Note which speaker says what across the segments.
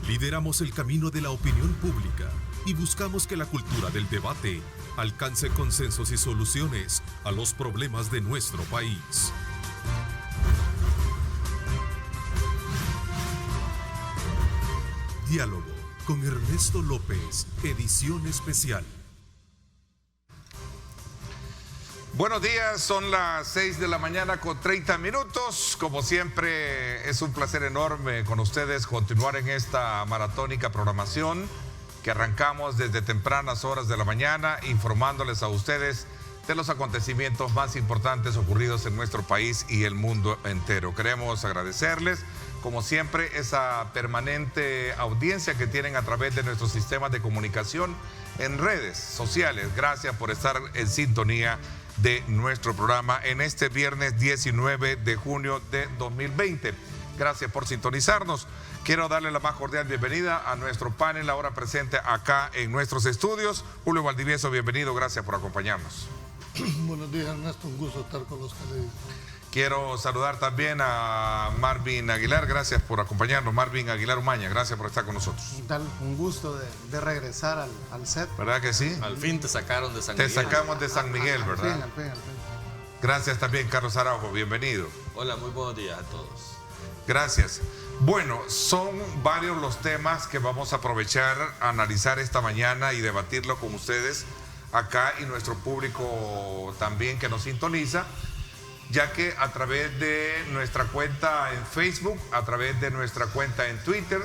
Speaker 1: Lideramos el camino de la opinión pública y buscamos que la cultura del debate alcance consensos y soluciones a los problemas de nuestro país. Diálogo con Ernesto López, edición especial.
Speaker 2: Buenos días, son las 6 de la mañana con 30 minutos. Como siempre, es un placer enorme con ustedes continuar en esta maratónica programación que arrancamos desde tempranas horas de la mañana, informándoles a ustedes de los acontecimientos más importantes ocurridos en nuestro país y el mundo entero. Queremos agradecerles, como siempre, esa permanente audiencia que tienen a través de nuestros sistemas de comunicación en redes sociales. Gracias por estar en sintonía de nuestro programa en este viernes 19 de junio de 2020. Gracias por sintonizarnos. Quiero darle la más cordial bienvenida a nuestro panel ahora presente acá en nuestros estudios. Julio Valdivieso, bienvenido, gracias por acompañarnos.
Speaker 3: Buenos días, Ernesto, un gusto estar con los televidentes.
Speaker 2: Quiero saludar también a Marvin Aguilar, gracias por acompañarnos. Marvin Aguilar Umaña, gracias por estar con nosotros.
Speaker 4: ¿Qué tal? Un gusto de regresar al set.
Speaker 2: ¿Verdad que sí?
Speaker 5: Al fin te sacaron de San Miguel.
Speaker 2: Te sacamos de San Miguel, ¿verdad?
Speaker 4: Al fin.
Speaker 2: Gracias también, Carlos Araujo, bienvenido.
Speaker 5: Hola, muy buenos días a todos.
Speaker 2: Gracias. Bueno, son varios los temas que vamos a aprovechar, a analizar esta mañana y debatirlo con ustedes acá y nuestro público también que nos sintoniza, ya que a través de nuestra cuenta en Facebook, a través de nuestra cuenta en Twitter,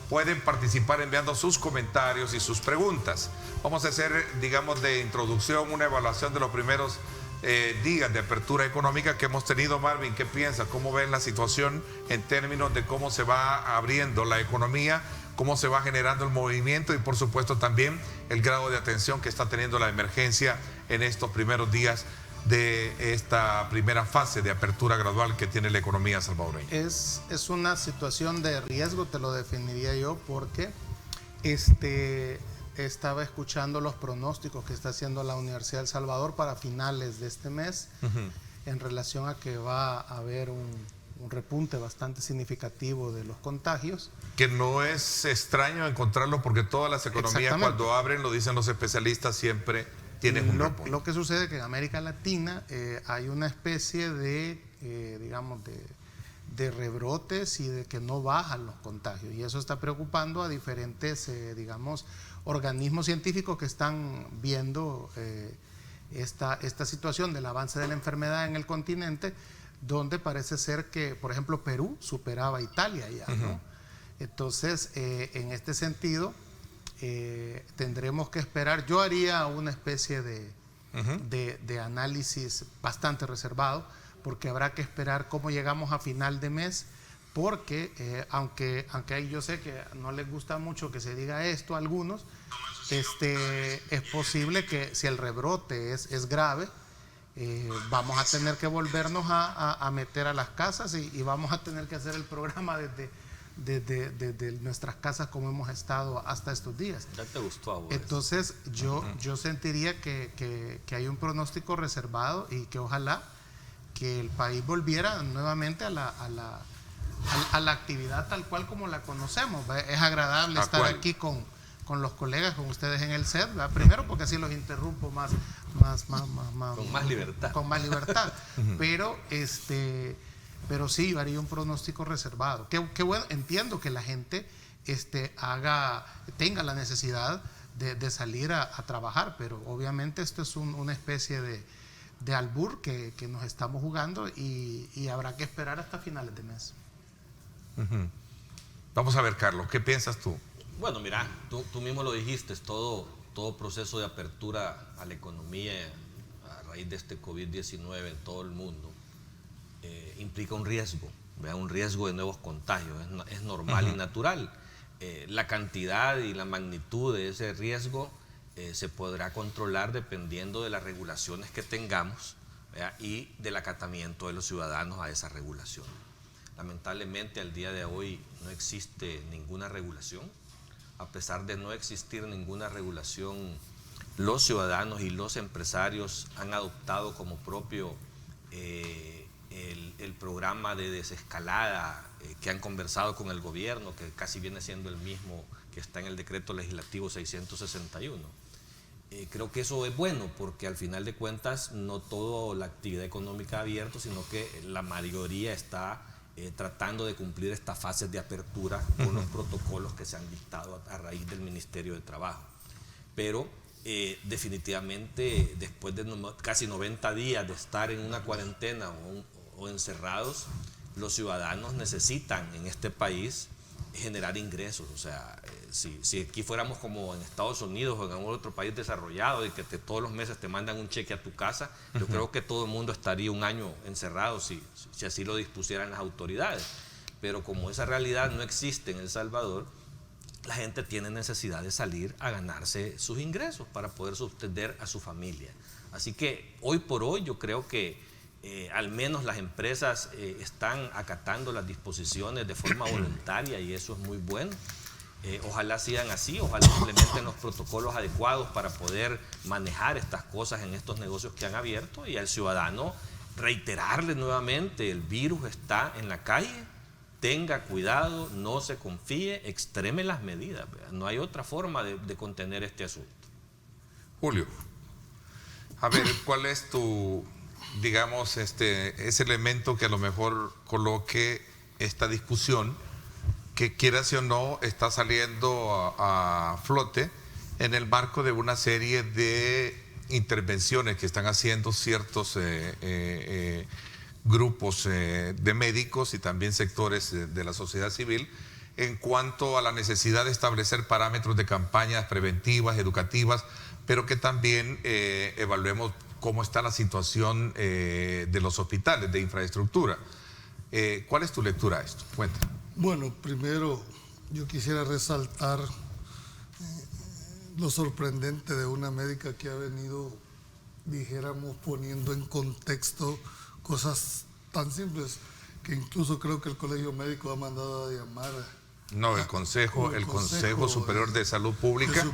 Speaker 2: pueden participar enviando sus comentarios y sus preguntas. Vamos a hacer, digamos, de introducción una evaluación de los primeros días de apertura económica que hemos tenido. Marvin, ¿qué piensas? ¿Cómo ven la situación en términos de cómo se va abriendo la economía, cómo se va generando el movimiento y por supuesto también el grado de atención que está teniendo la emergencia en estos primeros días de esta primera fase de apertura gradual que tiene la economía salvadoreña?
Speaker 4: Es una situación de riesgo, te lo definiría yo, porque estaba escuchando los pronósticos que está haciendo la Universidad de El Salvador para finales de este mes, en relación a que va a haber un repunte bastante significativo de los contagios.
Speaker 2: Que no es extraño encontrarlo porque todas las economías cuando abren, lo dicen los especialistas, siempre tienen un repunte.
Speaker 4: Lo que sucede es que en América Latina hay una especie de, digamos, de rebrotes y de que no bajan los contagios, y eso está preocupando a diferentes, digamos, organismos científicos que están viendo esta situación del avance de la enfermedad en el continente, donde parece ser que, por ejemplo, Perú superaba a Italia ya, ¿no? Entonces, en este sentido, tendremos que esperar. Yo haría una especie de análisis bastante reservado, porque habrá que esperar cómo llegamos a final de mes, porque aunque yo sé que no les gusta mucho que se diga esto a algunos, es posible que si el rebrote es grave, vamos a tener que volvernos a meter a las casas y vamos a tener que hacer el programa desde nuestras casas como hemos estado hasta estos días.
Speaker 5: Ya te gustó a vos.
Speaker 4: Entonces yo sentiría que hay un pronóstico reservado y que ojalá que el país volviera nuevamente a la actividad tal cual como la conocemos. Es agradable estar aquí con los colegas, con ustedes en el set, ¿verdad? Primero porque así los interrumpo
Speaker 5: con más libertad.
Speaker 4: Con más libertad. Pero sí, yo haría un pronóstico reservado. Qué bueno, entiendo que la gente tenga la necesidad de salir a trabajar, pero obviamente esto es una especie de albur que nos estamos jugando y habrá que esperar hasta finales de mes.
Speaker 2: Vamos a ver, Carlos, ¿qué piensas tú?
Speaker 5: Bueno, mira, tú mismo lo dijiste, todo proceso de apertura a la economía a raíz de este COVID-19 en todo el mundo implica un riesgo, ¿verdad? Un riesgo de nuevos contagios, es normal y natural. La cantidad y la magnitud de ese riesgo se podrá controlar dependiendo de las regulaciones que tengamos, ¿verdad? Y del acatamiento de los ciudadanos a esa regulación. Lamentablemente al día de hoy no existe ninguna regulación. A pesar de no existir ninguna regulación, los ciudadanos y los empresarios han adoptado como propio el programa de desescalada que han conversado con el gobierno, que casi viene siendo el mismo que está en el decreto legislativo 661. Creo que eso es bueno porque al final de cuentas no toda la actividad económica ha abierto, sino que la mayoría está tratando de cumplir estas fases de apertura con los protocolos que se han dictado a raíz del Ministerio de Trabajo. Pero definitivamente después de casi 90 días de estar en una cuarentena o encerrados, los ciudadanos necesitan en este país generar ingresos. O sea, si aquí fuéramos como en Estados Unidos o en algún otro país desarrollado y que todos los meses te mandan un cheque a tu casa, yo creo que todo el mundo estaría un año encerrado si así lo dispusieran las autoridades. Pero como esa realidad no existe en El Salvador, la gente tiene necesidad de salir a ganarse sus ingresos para poder sostener a su familia. Así que hoy por hoy yo creo que al menos las empresas están acatando las disposiciones de forma voluntaria y eso es muy bueno. Ojalá sigan así, ojalá implementen los protocolos adecuados para poder manejar estas cosas en estos negocios que han abierto, y al ciudadano reiterarle nuevamente: el virus está en la calle, tenga cuidado, no se confíe, extreme las medidas, ¿verdad? No hay otra forma de contener este asunto.
Speaker 2: Julio, a ver, ¿cuál es tu, digamos, ese elemento que a lo mejor coloque esta discusión, que quieras o no está saliendo a flote en el marco de una serie de intervenciones que están haciendo ciertos grupos de médicos y también sectores de la sociedad civil en cuanto a la necesidad de establecer parámetros de campañas preventivas, educativas, pero que también evaluemos cómo está la situación de los hospitales, de infraestructura. ¿Cuál es tu lectura a esto? Cuéntame.
Speaker 3: Bueno, primero yo quisiera resaltar lo sorprendente de una médica que ha venido, dijéramos, poniendo en contexto cosas tan simples que incluso creo que el Colegio Médico ha mandado a llamar.
Speaker 2: No, el Consejo Superior de Salud Pública,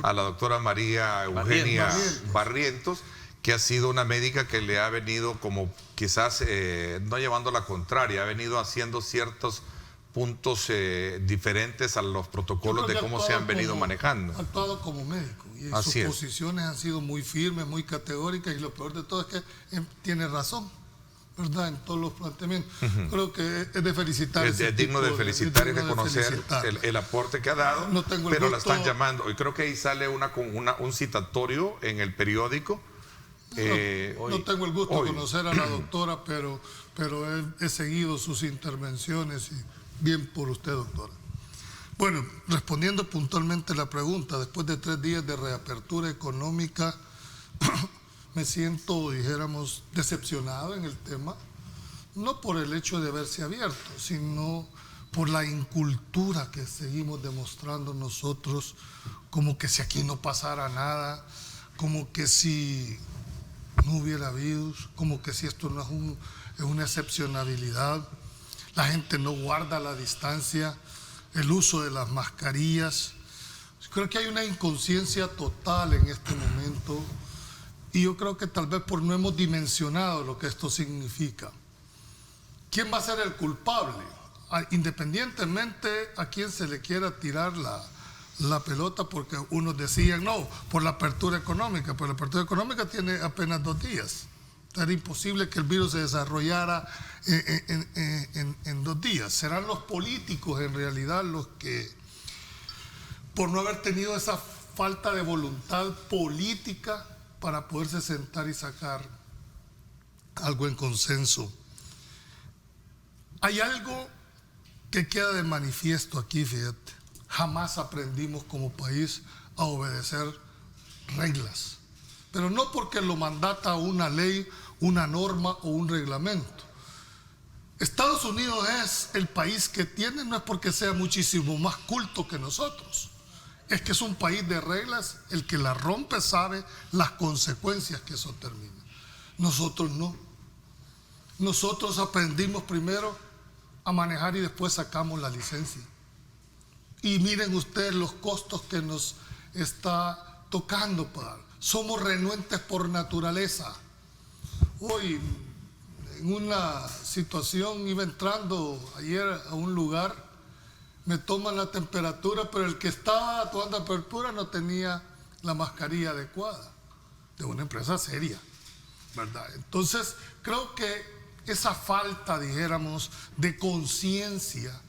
Speaker 2: a la doctora María Eugenia Barrientos, que ha sido una médica que le ha venido como quizás, no llevando la contraria, ha venido haciendo ciertos puntos diferentes a los protocolos de cómo se han venido manejando.
Speaker 3: Ha actuado como médico y
Speaker 2: Así
Speaker 3: sus posiciones han sido muy firmes, muy categóricas, y lo peor de todo es que tiene razón, ¿verdad?, en todos los planteamientos. Creo que es de felicitar.
Speaker 2: Es digno de felicitar y reconocer el aporte que ha dado, pero la están llamando. Y creo que ahí sale un citatorio en el periódico.
Speaker 3: No tengo el gusto de conocer a la doctora, pero he seguido sus intervenciones y bien por usted, doctora. Bueno, respondiendo puntualmente la pregunta, después de 3 días de reapertura económica, me siento, dijéramos, decepcionado en el tema, no por el hecho de haberse abierto, sino por la incultura que seguimos demostrando nosotros, como que si aquí no pasara nada, como que si no hubiera virus, como que si esto no es una excepcionalidad. La gente no guarda la distancia, el uso de las mascarillas. Creo que hay una inconsciencia total en este momento, y yo creo que tal vez por no hemos dimensionado lo que esto significa. ¿Quién va a ser el culpable? Independientemente a quién se le quiera tirar la pelota, porque unos decían no, por la apertura económica, pero la apertura económica tiene apenas 2 días. Era imposible que el virus se desarrollara en 2 días. Serán los políticos en realidad los que, por no haber tenido esa falta de voluntad política para poderse sentar y sacar algo en consenso. Hay algo que queda de manifiesto aquí, fíjate. Jamás aprendimos como país a obedecer reglas, pero no porque lo mandata una ley, una norma o un reglamento. Estados Unidos es el país que tiene, no es porque sea muchísimo más culto que nosotros, es que es un país de reglas. El que la rompe sabe las consecuencias que eso termina. Nosotros no. Nosotros aprendimos primero a manejar y después sacamos la licencia. Y miren ustedes los costos que nos está tocando pagar. Somos renuentes por naturaleza. Hoy en una situación, iba entrando ayer a un lugar, me toman la temperatura, pero el que estaba tomando la temperatura no tenía la mascarilla adecuada, de una empresa seria, ¿verdad? Entonces, creo que esa falta, dijéramos, de conciencia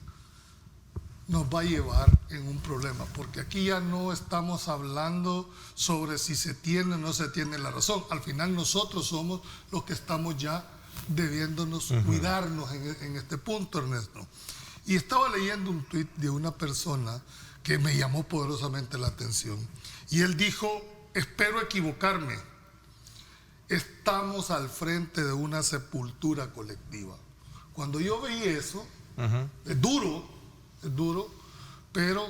Speaker 3: nos va a llevar en un problema, porque aquí ya no estamos hablando sobre si se tiene o no se tiene la razón. Al final nosotros somos los que estamos ya debiéndonos cuidarnos en este punto, Ernesto. Y estaba leyendo un tuit de una persona que me llamó poderosamente la atención. Y él dijo, espero equivocarme, estamos al frente de una sepultura colectiva. Cuando yo vi eso, es duro, pero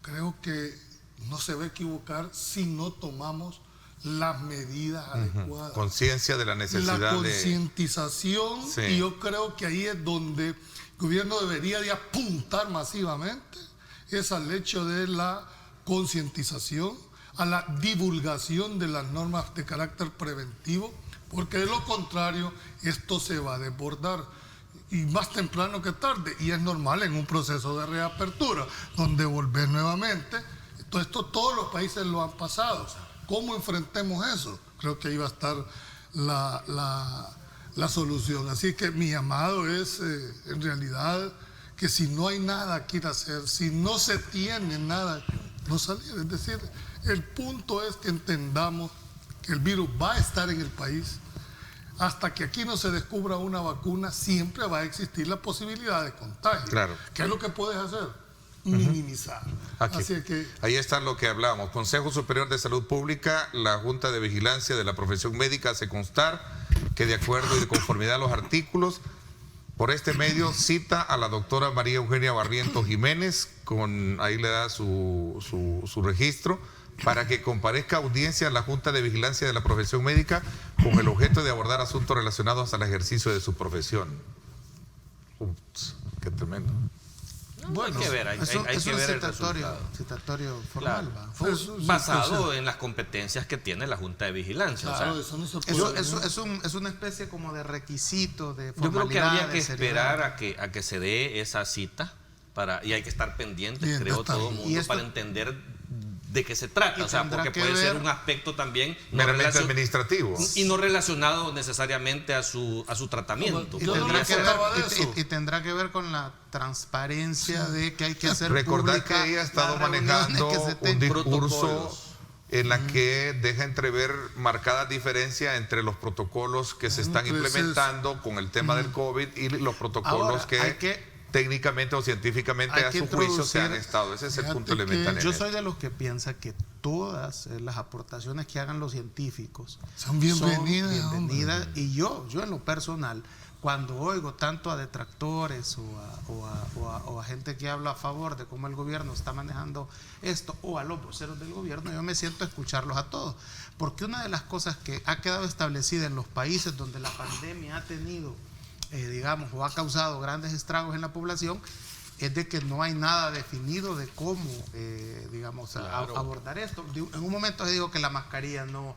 Speaker 3: creo que no se va a equivocar si no tomamos las medidas adecuadas.
Speaker 2: Conciencia de la necesidad
Speaker 3: la concientización, sí. Y yo creo que ahí es donde el gobierno debería de apuntar masivamente, es al hecho de la concientización, a la divulgación de las normas de carácter preventivo, porque de lo contrario esto se va a desbordar, y más temprano que tarde, y es normal en un proceso de reapertura, donde volver nuevamente. Esto todos los países lo han pasado. ¿Cómo enfrentemos eso? Creo que ahí va a estar la solución. Así que mi llamado es, en realidad, que si no hay nada que ir a hacer, si no se tiene nada, no salir. Es decir, el punto es que entendamos que el virus va a estar en el país. Hasta que aquí no se descubra una vacuna, siempre va a existir la posibilidad de contagio.
Speaker 2: Claro.
Speaker 3: ¿Qué es lo que puedes hacer? Minimizar.
Speaker 2: Así que ahí está lo que hablábamos. Consejo Superior de Salud Pública, la Junta de Vigilancia de la Profesión Médica hace constar que de acuerdo y de conformidad a los artículos, por este medio cita a la doctora María Eugenia Barrientos Jiménez, ahí le da su registro, para que comparezca a audiencia a la Junta de Vigilancia de la Profesión Médica con el objeto de abordar asuntos relacionados al ejercicio de su profesión. Ups, qué tremendo.
Speaker 5: Bueno, hay que ver, hay que ver el resultado.
Speaker 4: Citatorio formal.
Speaker 5: Claro. Basado en las competencias que tiene la Junta de Vigilancia.
Speaker 3: Claro,
Speaker 5: o sea,
Speaker 3: eso no se puede.
Speaker 4: Es una especie como de requisito, de formalidad.
Speaker 5: Yo creo que habría que esperar a que se dé esa cita y hay que estar pendientes, creo, todo el mundo, para entender de qué se trata, o sea, porque puede ser un aspecto también
Speaker 2: meramente administrativo
Speaker 5: y no relacionado necesariamente a su tratamiento.
Speaker 4: Y tendrá que ver con la transparencia de que hay que hacer.
Speaker 2: Recordar que ella ha estado manejando un discurso en la que deja entrever marcadas diferencias entre los protocolos que se están implementando con el tema del COVID y los protocolos que técnicamente o científicamente a su juicio se han estado. Ese es el punto elemental.
Speaker 4: Yo soy de los que piensa que todas las aportaciones que hagan los científicos
Speaker 3: son bienvenidas.
Speaker 4: Y yo en lo personal, cuando oigo tanto a detractores o a gente que habla a favor de cómo el gobierno está manejando esto, o a los voceros del gobierno, yo me siento a escucharlos a todos. Porque una de las cosas que ha quedado establecida en los países donde la pandemia ha tenido o ha causado grandes estragos en la población, es de que no hay nada definido de cómo, abordar esto. En un momento se dijo que la mascarilla no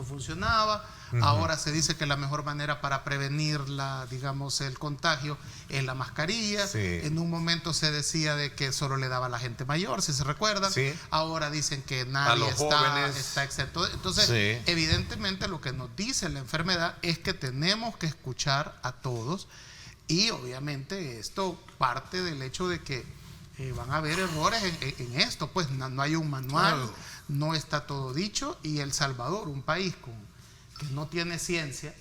Speaker 4: funcionaba, ahora se dice que la mejor manera para prevenir el contagio es la mascarilla.
Speaker 2: Sí.
Speaker 4: En un momento se decía de que solo le daba a la gente mayor, si se recuerdan.
Speaker 2: Sí.
Speaker 4: Ahora dicen que nadie está exento. Entonces, evidentemente lo que nos dice la enfermedad es que tenemos que escuchar a todos, y obviamente esto parte del hecho de que van a haber errores en esto, pues no hay un manual. Claro. No está todo dicho, y El Salvador, un país que no tiene ciencia,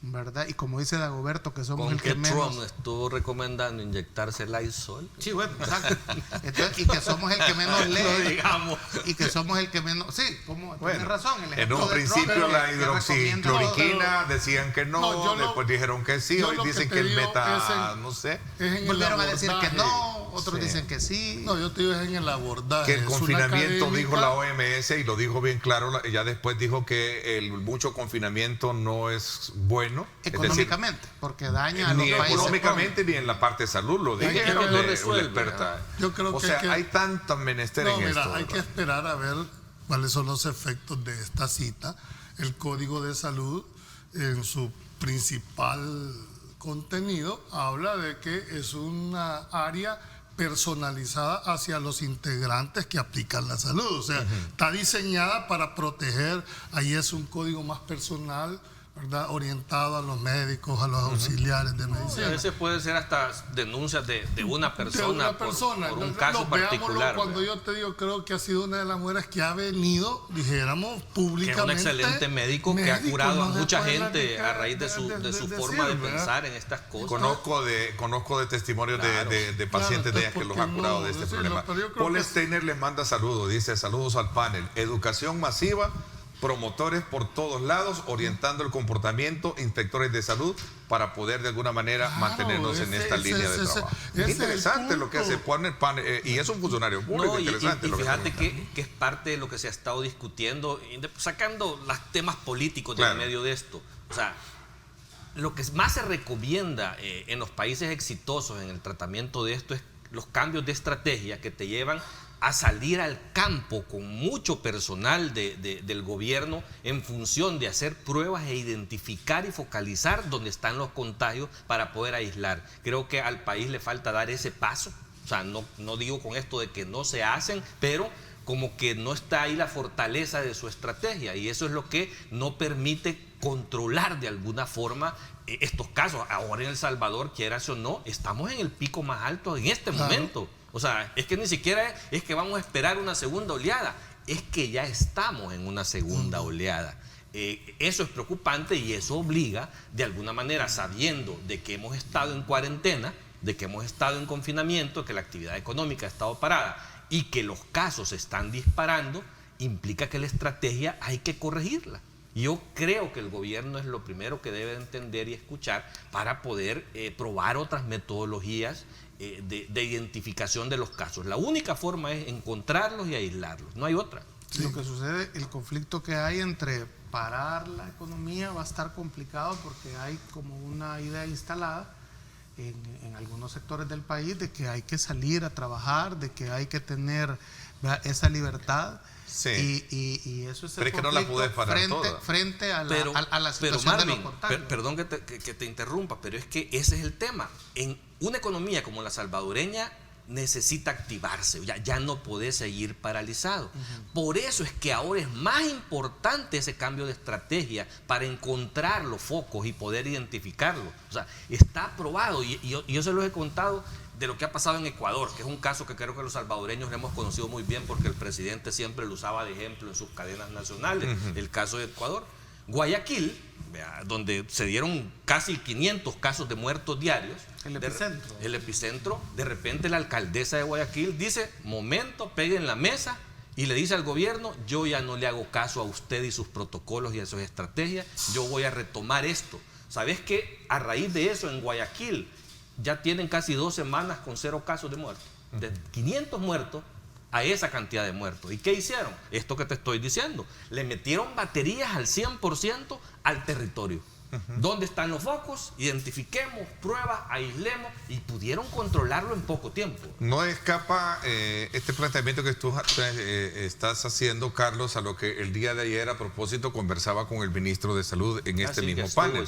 Speaker 4: ¿verdad? Y como dice Dagoberto, que somos el que menos...
Speaker 5: Trump estuvo recomendando inyectarse el Lysol.
Speaker 4: Sí, bueno, exacto. Entonces, y que somos el que menos lee.
Speaker 5: No digamos.
Speaker 4: Y que somos el que menos... Sí, tienes razón.
Speaker 2: En un principio Trump, la hidroxicloroquina decían que no, después dijeron que sí, hoy dicen que el
Speaker 3: no
Speaker 2: sé.
Speaker 4: Volvieron a decir que no, otros dicen que sí.
Speaker 3: No, yo te digo es en el abordaje.
Speaker 2: Que el confinamiento, dijo la OMS, y lo dijo bien claro, ya después dijo que el mucho confinamiento no es bueno.
Speaker 4: Económicamente, porque daña a los
Speaker 2: ni
Speaker 4: países.
Speaker 2: Ni económicamente ni en la parte de salud, lo dijeron la experta.
Speaker 3: Yo creo
Speaker 2: hay tantos menesteres en esto.
Speaker 3: Hay que esperar a ver cuáles son los efectos de esta cita. El Código de Salud, en su principal contenido habla de que es una área personalizada hacia los integrantes que aplican la salud. O sea, está diseñada para proteger, ahí es un código más personal, ¿verdad? Orientado a los médicos, a los auxiliares de medicina.
Speaker 5: A veces puede ser hasta denuncias de una persona, por un caso particular.
Speaker 3: Cuando yo te digo, creo que ha sido una de las mujeres que ha venido, dijéramos, públicamente.
Speaker 5: Que es un excelente médico que ha curado a mucha gente a raíz de su forma de pensar en estas cosas.
Speaker 2: Conozco de testimonios de pacientes de ellas que los han curado de este problema. Paul Steiner les manda saludos, dice: saludos al panel. Educación masiva, promotores por todos lados, orientando el comportamiento, inspectores de salud, para poder de alguna manera mantenernos en esta línea de trabajo. Es interesante lo que hace Panel, y es un funcionario público interesante.
Speaker 5: Y fíjate que es parte de lo que se ha estado discutiendo, sacando los temas políticos del medio de esto. O sea, lo que más se recomienda en los países exitosos en el tratamiento de esto es los cambios de estrategia que te llevan a salir al campo con mucho personal del gobierno en función de hacer pruebas e identificar y focalizar dónde están los contagios para poder aislar. Creo que al país le falta dar ese paso. O sea, no digo con esto de que no se hacen, pero como que no está ahí la fortaleza de su estrategia, y eso es lo que no permite controlar de alguna forma estos casos. Ahora en El Salvador, quieras o no, estamos en el pico más alto en este momento. O sea, es que ni siquiera es que vamos a esperar una segunda oleada, es que ya estamos en una segunda oleada. Eso es preocupante, y eso obliga, de alguna manera, sabiendo de que hemos estado en cuarentena, de que hemos estado en confinamiento, que la actividad económica ha estado parada y que los casos se están disparando, implica que la estrategia hay que corregirla. Yo creo que el gobierno es lo primero que debe entender y escuchar para poder probar otras metodologías de identificación de los casos. La única forma es encontrarlos y aislarlos, no hay otra.
Speaker 4: Sí. Lo que sucede, el conflicto que hay entre parar la economía va a estar complicado, porque hay como una idea instalada en algunos sectores del país de que hay que salir a trabajar, de que hay que tener, ¿verdad?, esa libertad.
Speaker 2: Sí.
Speaker 4: Y eso es el
Speaker 2: pero es que no la puedes parar
Speaker 4: frente a la situación de los contagios.
Speaker 5: Perdón que te interrumpa, pero es que ese es el tema. En una economía como la salvadoreña necesita activarse, ya no puede seguir paralizado. Por eso es que ahora es más importante ese cambio de estrategia para encontrar los focos y poder identificarlos. O sea, está probado, y yo se los he contado de lo que ha pasado en Ecuador, que es un caso que creo que los salvadoreños hemos conocido muy bien, porque el presidente siempre lo usaba de ejemplo en sus cadenas nacionales. El caso de Ecuador. Guayaquil, donde se dieron casi 500 casos de muertos diarios. El epicentro. De repente la alcaldesa de Guayaquil dice: momento, pegue en la mesa, y le dice al gobierno: yo ya no le hago caso a usted y sus protocolos y a sus estrategias, yo voy a retomar esto. ¿Sabes qué? A raíz de eso, en Guayaquil ya tienen casi 2 semanas con 0 casos de muertos. De 500 muertos a esa cantidad de muertos. ¿Y qué hicieron? Esto que te estoy diciendo. Le metieron baterías al 100% al territorio. ¿Dónde están los focos? Identifiquemos, pruebas, aislemos, y pudieron controlarlo en poco tiempo.
Speaker 2: No escapa este planteamiento que tú estás haciendo, Carlos, a lo que el día de ayer, a propósito, conversaba con el ministro de Salud en este mismo panel,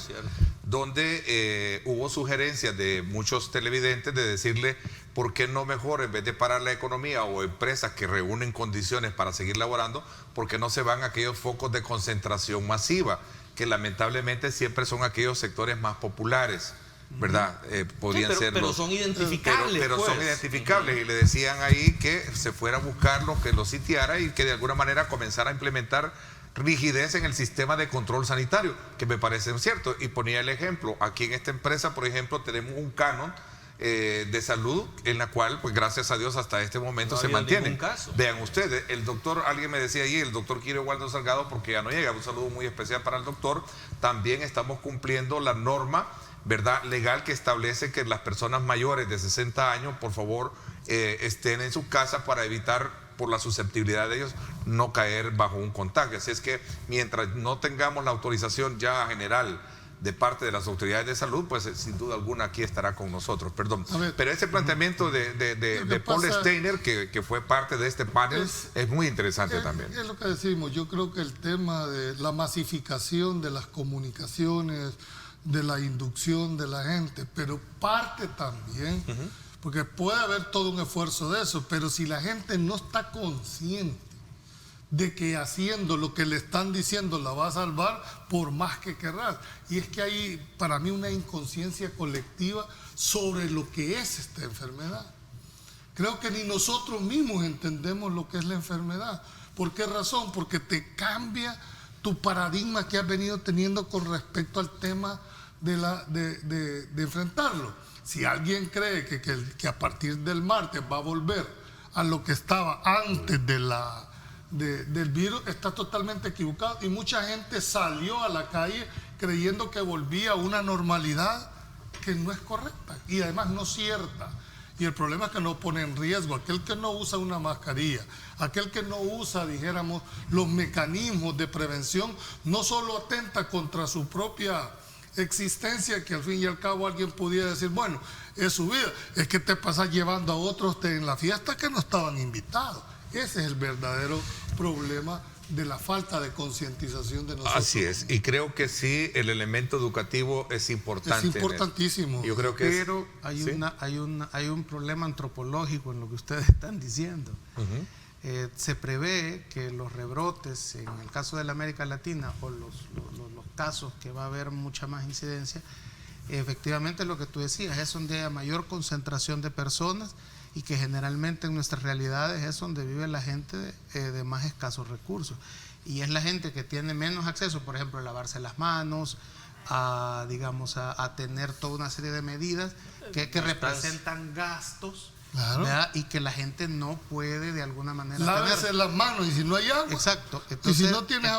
Speaker 2: donde hubo sugerencias de muchos televidentes de decirle: ¿por qué no mejor, en vez de parar la economía o empresas que reúnen condiciones para seguir laborando, por qué no se van a aquellos focos de concentración masiva, que lamentablemente siempre son aquellos sectores más populares, ¿verdad? Podían ser
Speaker 5: pero son identificables.
Speaker 2: Pero son identificables, y le decían ahí que se fuera a buscar lo que los sitiara y que de alguna manera comenzara a implementar rigidez en el sistema de control sanitario, que me parece cierto. Y ponía el ejemplo: aquí en esta empresa, por ejemplo, tenemos un canon de salud en la cual, pues gracias a Dios, hasta este momento no se mantiene. Vean ustedes, el doctor, alguien me decía allí, el doctor Kiro Waldo Salgado, porque ya no llega, un saludo muy especial para el doctor. También estamos cumpliendo la norma, ¿verdad?, legal, que establece que las personas mayores de 60 años, por favor, estén en sus casas para evitar, por la susceptibilidad de ellos, no caer bajo un contagio. Así es que mientras no tengamos la autorización ya general de parte de las autoridades de salud, pues sin duda alguna aquí estará con nosotros. Perdón. Pero ese planteamiento de Paul Steiner, que fue parte de este panel, es muy interesante también.
Speaker 3: Es lo que decimos. Yo creo que el tema de la masificación de las comunicaciones, de la inducción de la gente, pero parte también, porque puede haber todo un esfuerzo de eso, pero si la gente no está consciente de que haciendo lo que le están diciendo la va a salvar, por más que querrás. Y es que hay para mí una inconsciencia colectiva sobre lo que es esta enfermedad. Creo que ni nosotros mismos entendemos lo que es la enfermedad. ¿Por qué razón? Porque te cambia tu paradigma que has venido teniendo con respecto al tema de enfrentarlo. Si alguien cree que a partir del martes va a volver a lo que estaba antes del virus, está totalmente equivocado. Y mucha gente salió a la calle creyendo que volvía a una normalidad que no es correcta y además no cierta. Y el problema es que no pone en riesgo aquel que no usa una mascarilla, aquel que no usa, dijéramos, los mecanismos de prevención, no solo atenta contra su propia existencia, que al fin y al cabo alguien pudiera decir, bueno, es su vida, es que te pasas llevando a otros en la fiesta que no estaban invitados. Ese es el verdadero problema de la falta de concientización de nosotros.
Speaker 2: Así es, y creo que sí, el elemento educativo es importante.
Speaker 3: Es importantísimo.
Speaker 2: Yo creo que
Speaker 4: pero hay,
Speaker 2: ¿sí?
Speaker 4: hay un problema antropológico en lo que ustedes están diciendo. Se prevé que los rebrotes, en el caso de la América Latina, o los casos que va a haber mucha más incidencia, efectivamente lo que tú decías, es donde hay mayor concentración de personas y que generalmente en nuestras realidades es donde vive la gente de más escasos recursos. Y es la gente que tiene menos acceso, por ejemplo, a lavarse las manos, a tener toda una serie de medidas que representan gastos.
Speaker 3: Claro.
Speaker 4: Y que la gente no puede de alguna manera
Speaker 3: lávese
Speaker 4: tener.
Speaker 3: las manos y si no hay agua.
Speaker 4: Exacto.
Speaker 3: Entonces, y si no tienes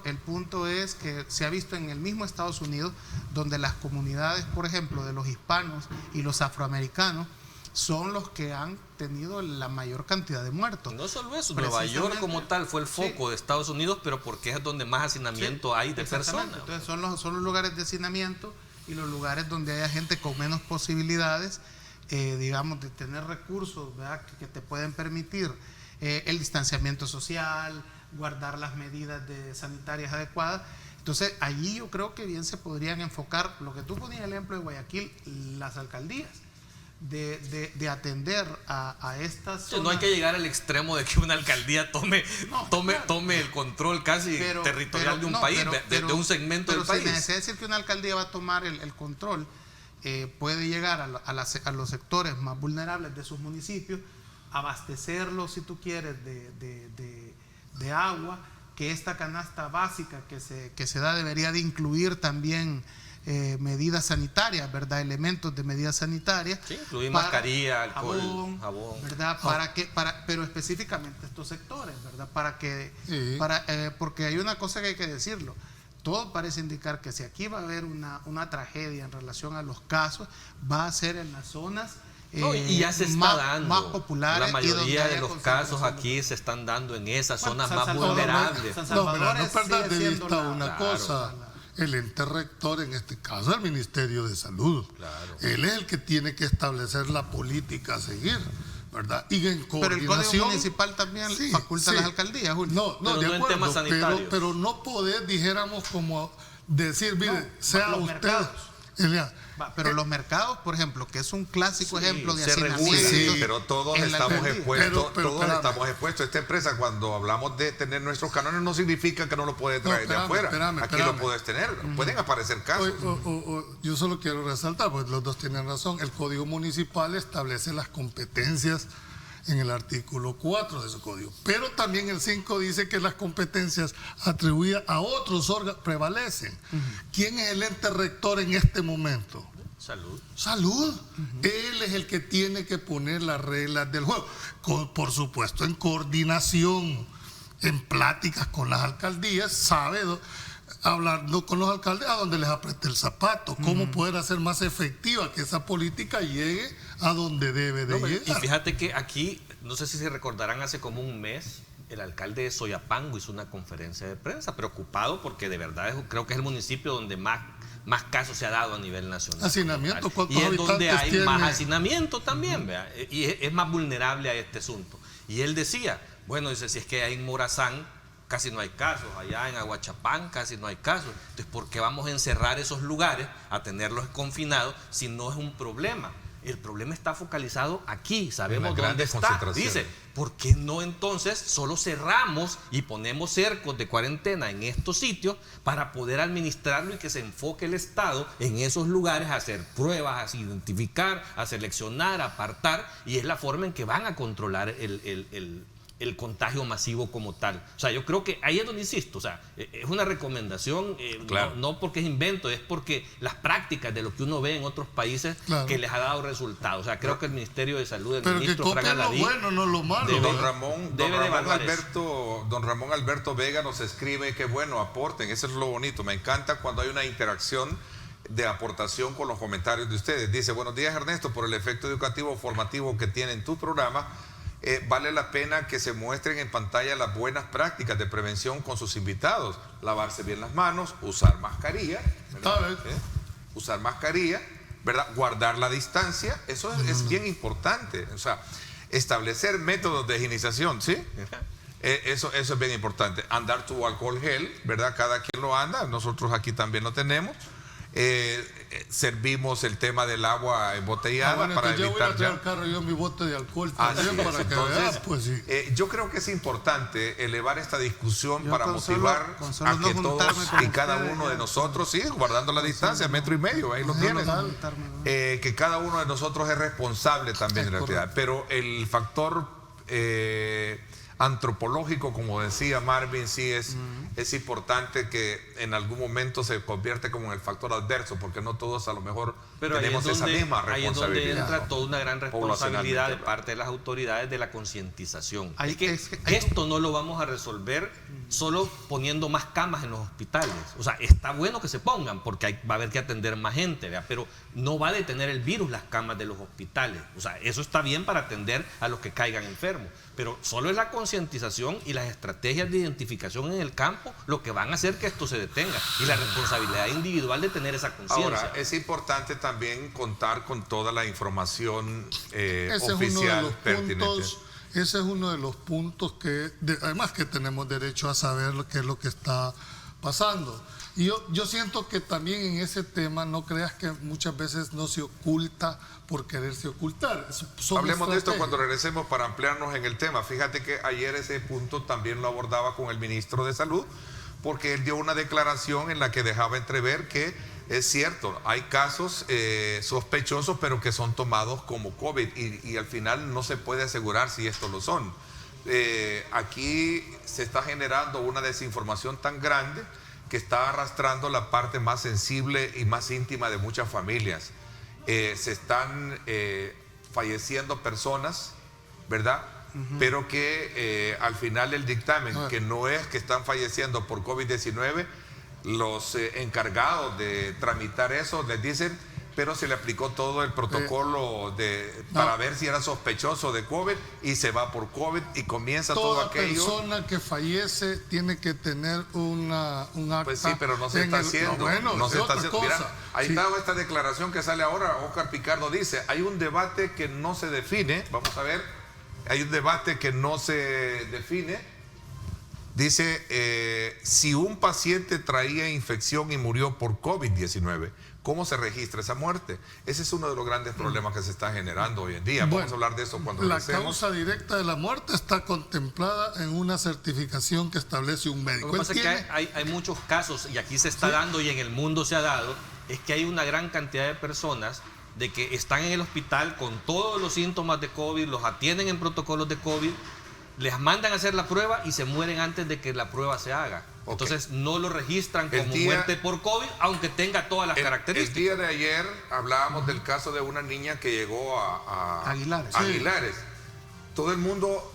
Speaker 4: el punto es que se ha visto en el mismo Estados Unidos, donde las comunidades, por ejemplo, de los hispanos y los afroamericanos son los que han tenido la mayor cantidad de muertos.
Speaker 5: No solo eso, Nueva York como tal fue el foco de Estados Unidos, pero porque es donde más hacinamiento hay de personas.
Speaker 4: Entonces son los lugares de hacinamiento y los lugares donde haya gente con menos posibilidades, digamos, de tener recursos, ¿verdad?, que te pueden permitir el distanciamiento social, guardar las medidas sanitarias adecuadas. Entonces allí yo creo que bien se podrían enfocar, lo que tú ponías el ejemplo de Guayaquil, las alcaldías, de atender a estas zonas.
Speaker 5: No hay que llegar al extremo de que una alcaldía tome el control casi territorial de un país, de un segmento del país.
Speaker 4: Pero sin decir que una alcaldía va a tomar el control, puede llegar a los sectores más vulnerables de sus municipios, abastecerlos, si tú quieres, de agua, que esta canasta básica que se da debería de incluir también medidas sanitarias, ¿verdad? Elementos de medidas sanitarias.
Speaker 5: Sí, incluir mascarilla, alcohol, jabón.
Speaker 4: ¿Verdad? Pero específicamente estos sectores, ¿verdad? Porque hay una cosa que hay que decirlo. Todo parece indicar que si aquí va a haber una tragedia en relación a los casos, va a ser en las zonas
Speaker 5: y ya se está dando.
Speaker 4: Más populares.
Speaker 5: La mayoría de los casos aquí se están dando en esas zonas más vulnerables.
Speaker 3: No perdas de vista una cosa. El ente rector, en este caso el Ministerio de Salud.
Speaker 2: Claro.
Speaker 3: Él es el que tiene que establecer la política a seguir, ¿verdad? Y en coordinación.
Speaker 4: Pero el Código Municipal también faculta a las alcaldías, Julio.
Speaker 3: No, de acuerdo, pero no poder, dijéramos, como decir, mire, sea usted.
Speaker 4: Pero los mercados, por ejemplo, que es un clásico ejemplo de hacinamiento.
Speaker 2: Sí, pero todos estamos expuestos. Esta empresa, cuando hablamos de tener nuestros cánones, no significa que no lo puedes traer de afuera. Aquí lo puedes tener. Pueden aparecer casos.
Speaker 3: Yo solo quiero resaltar, pues los dos tienen razón. El Código Municipal establece las competencias en el artículo 4 de su código. Pero también el 5 dice que las competencias atribuidas a otros órganos prevalecen. ¿Quién es el ente rector en este momento? Salud. Él es el que tiene que poner las reglas del juego. Por supuesto, en coordinación, en pláticas con las alcaldías, hablando con los alcaldes a donde les apriete el zapato, cómo poder hacer más efectiva que esa política llegue a donde debe de llegar.
Speaker 5: Y fíjate que aquí, no sé si se recordarán, hace como un mes, el alcalde de Soyapango hizo una conferencia de prensa, preocupado porque de verdad creo que es el municipio donde más casos se ha dado a nivel nacional.
Speaker 3: Hacinamiento,
Speaker 5: y es donde hay más hacinamiento también, ¿verdad? Y es más vulnerable a este asunto. Y él decía, bueno, dice, si es que hay en Morazán casi no hay casos, allá en Aguachapán casi no hay casos. Entonces, ¿por qué vamos a encerrar esos lugares, a tenerlos confinados, si no es un problema? El problema está focalizado aquí, sabemos dónde está. Dice, ¿por qué no entonces solo cerramos y ponemos cercos de cuarentena en estos sitios para poder administrarlo y que se enfoque el Estado en esos lugares a hacer pruebas, a identificar, a seleccionar, a apartar? Y es la forma en que van a controlar el contagio masivo como tal. O sea, yo creo que ahí es donde insisto, o sea, es una recomendación, claro, no porque es invento, es porque las prácticas de lo que uno ve en otros países, claro, que les ha dado resultados. O sea, creo que el Ministerio de Salud, el ministro Fran Aladí,
Speaker 3: lo bueno, no lo malo.
Speaker 2: Don Ramón Alberto Vega nos escribe que bueno, aporten, eso es lo bonito. Me encanta cuando hay una interacción de aportación con los comentarios de ustedes. Dice, buenos días Ernesto, por el efecto educativo formativo que tiene en tu programa, vale la pena que se muestren en pantalla las buenas prácticas de prevención con sus invitados. Lavarse bien las manos, usar mascarilla, ¿verdad? Usar mascarilla, ¿verdad? Guardar la distancia, eso es bien importante. O sea, establecer métodos de higienización, ¿sí? Eso es bien importante. Andar tu alcohol gel, ¿verdad? Cada quien lo anda, nosotros aquí también lo tenemos. Servimos el tema del agua embotellada para evitar.
Speaker 3: Yo voy a traer al carro yo mi bote de alcohol también para que veas, pues sí.
Speaker 2: Yo creo que es importante elevar esta discusión para motivar a que todos y cada uno de nosotros, sí, guardando la distancia, 1,5 metros, ahí lo tienes, que cada uno de nosotros es responsable también de la actividad, pero el factor antropológico, como decía Marvin, sí es importante que en algún momento se convierte como en el factor adverso, porque no todos a lo mejor tenemos esa misma responsabilidad. Ahí es donde
Speaker 5: entra toda una gran responsabilidad de parte de las autoridades de la concientización. Esto no lo vamos a resolver solo poniendo más camas en los hospitales. O sea, está bueno que se pongan, porque va a haber que atender más gente, ¿verdad? Pero no va a detener el virus las camas de los hospitales. O sea, eso está bien para atender a los que caigan enfermos, pero solo es la concientización y las estrategias de identificación en el campo lo que van a hacer que esto se detenga, y la responsabilidad individual de tener esa conciencia.
Speaker 2: Ahora, es importante también contar con toda la información oficial pertinente.
Speaker 3: Ese es uno de los puntos que, además que tenemos derecho a saber qué es lo que está pasando. Y yo siento que también en ese tema, no creas que muchas veces no se oculta por quererse ocultar.
Speaker 2: Hablemos de esto cuando regresemos para ampliarnos en el tema. Fíjate que ayer ese punto también lo abordaba con el ministro de Salud, porque él dio una declaración en la que dejaba entrever que es cierto, hay casos sospechosos, pero que son tomados como COVID y al final no se puede asegurar si estos lo son. Aquí se está generando una desinformación tan grande que está arrastrando la parte más sensible y más íntima de muchas familias. Se están falleciendo personas, ¿verdad? Pero que al final el dictamen, que no es que están falleciendo por COVID-19, los encargados de tramitar eso les dicen, pero se le aplicó todo el protocolo para ver si era sospechoso de COVID y se va por COVID y comienza todo aquello.
Speaker 3: Toda persona que fallece tiene que tener un acta.
Speaker 2: Pues sí, pero no se está haciendo. No se está haciendo. Mira, ahí está esta declaración que sale ahora. Óscar Picardo dice, hay un debate que no se define, vamos a ver, hay un debate que no se define. Dice, si un paciente traía infección y murió por COVID-19, ¿cómo se registra esa muerte? Ese es uno de los grandes problemas que se está generando hoy en día. Vamos a hablar de eso cuando regresemos.
Speaker 3: La causa directa de la muerte está contemplada en una certificación que establece un médico.
Speaker 5: Lo que pasa es que hay muchos casos, y aquí se está dando y en el mundo se ha dado, es que hay una gran cantidad de personas de que están en el hospital con todos los síntomas de COVID, los atienden en protocolos de COVID, les mandan a hacer la prueba y se mueren antes de que la prueba se haga. Entonces no lo registran como muerte por COVID, aunque tenga todas las características.
Speaker 2: El día de ayer hablábamos del caso de una niña que llegó a Aguilares. Todo el mundo,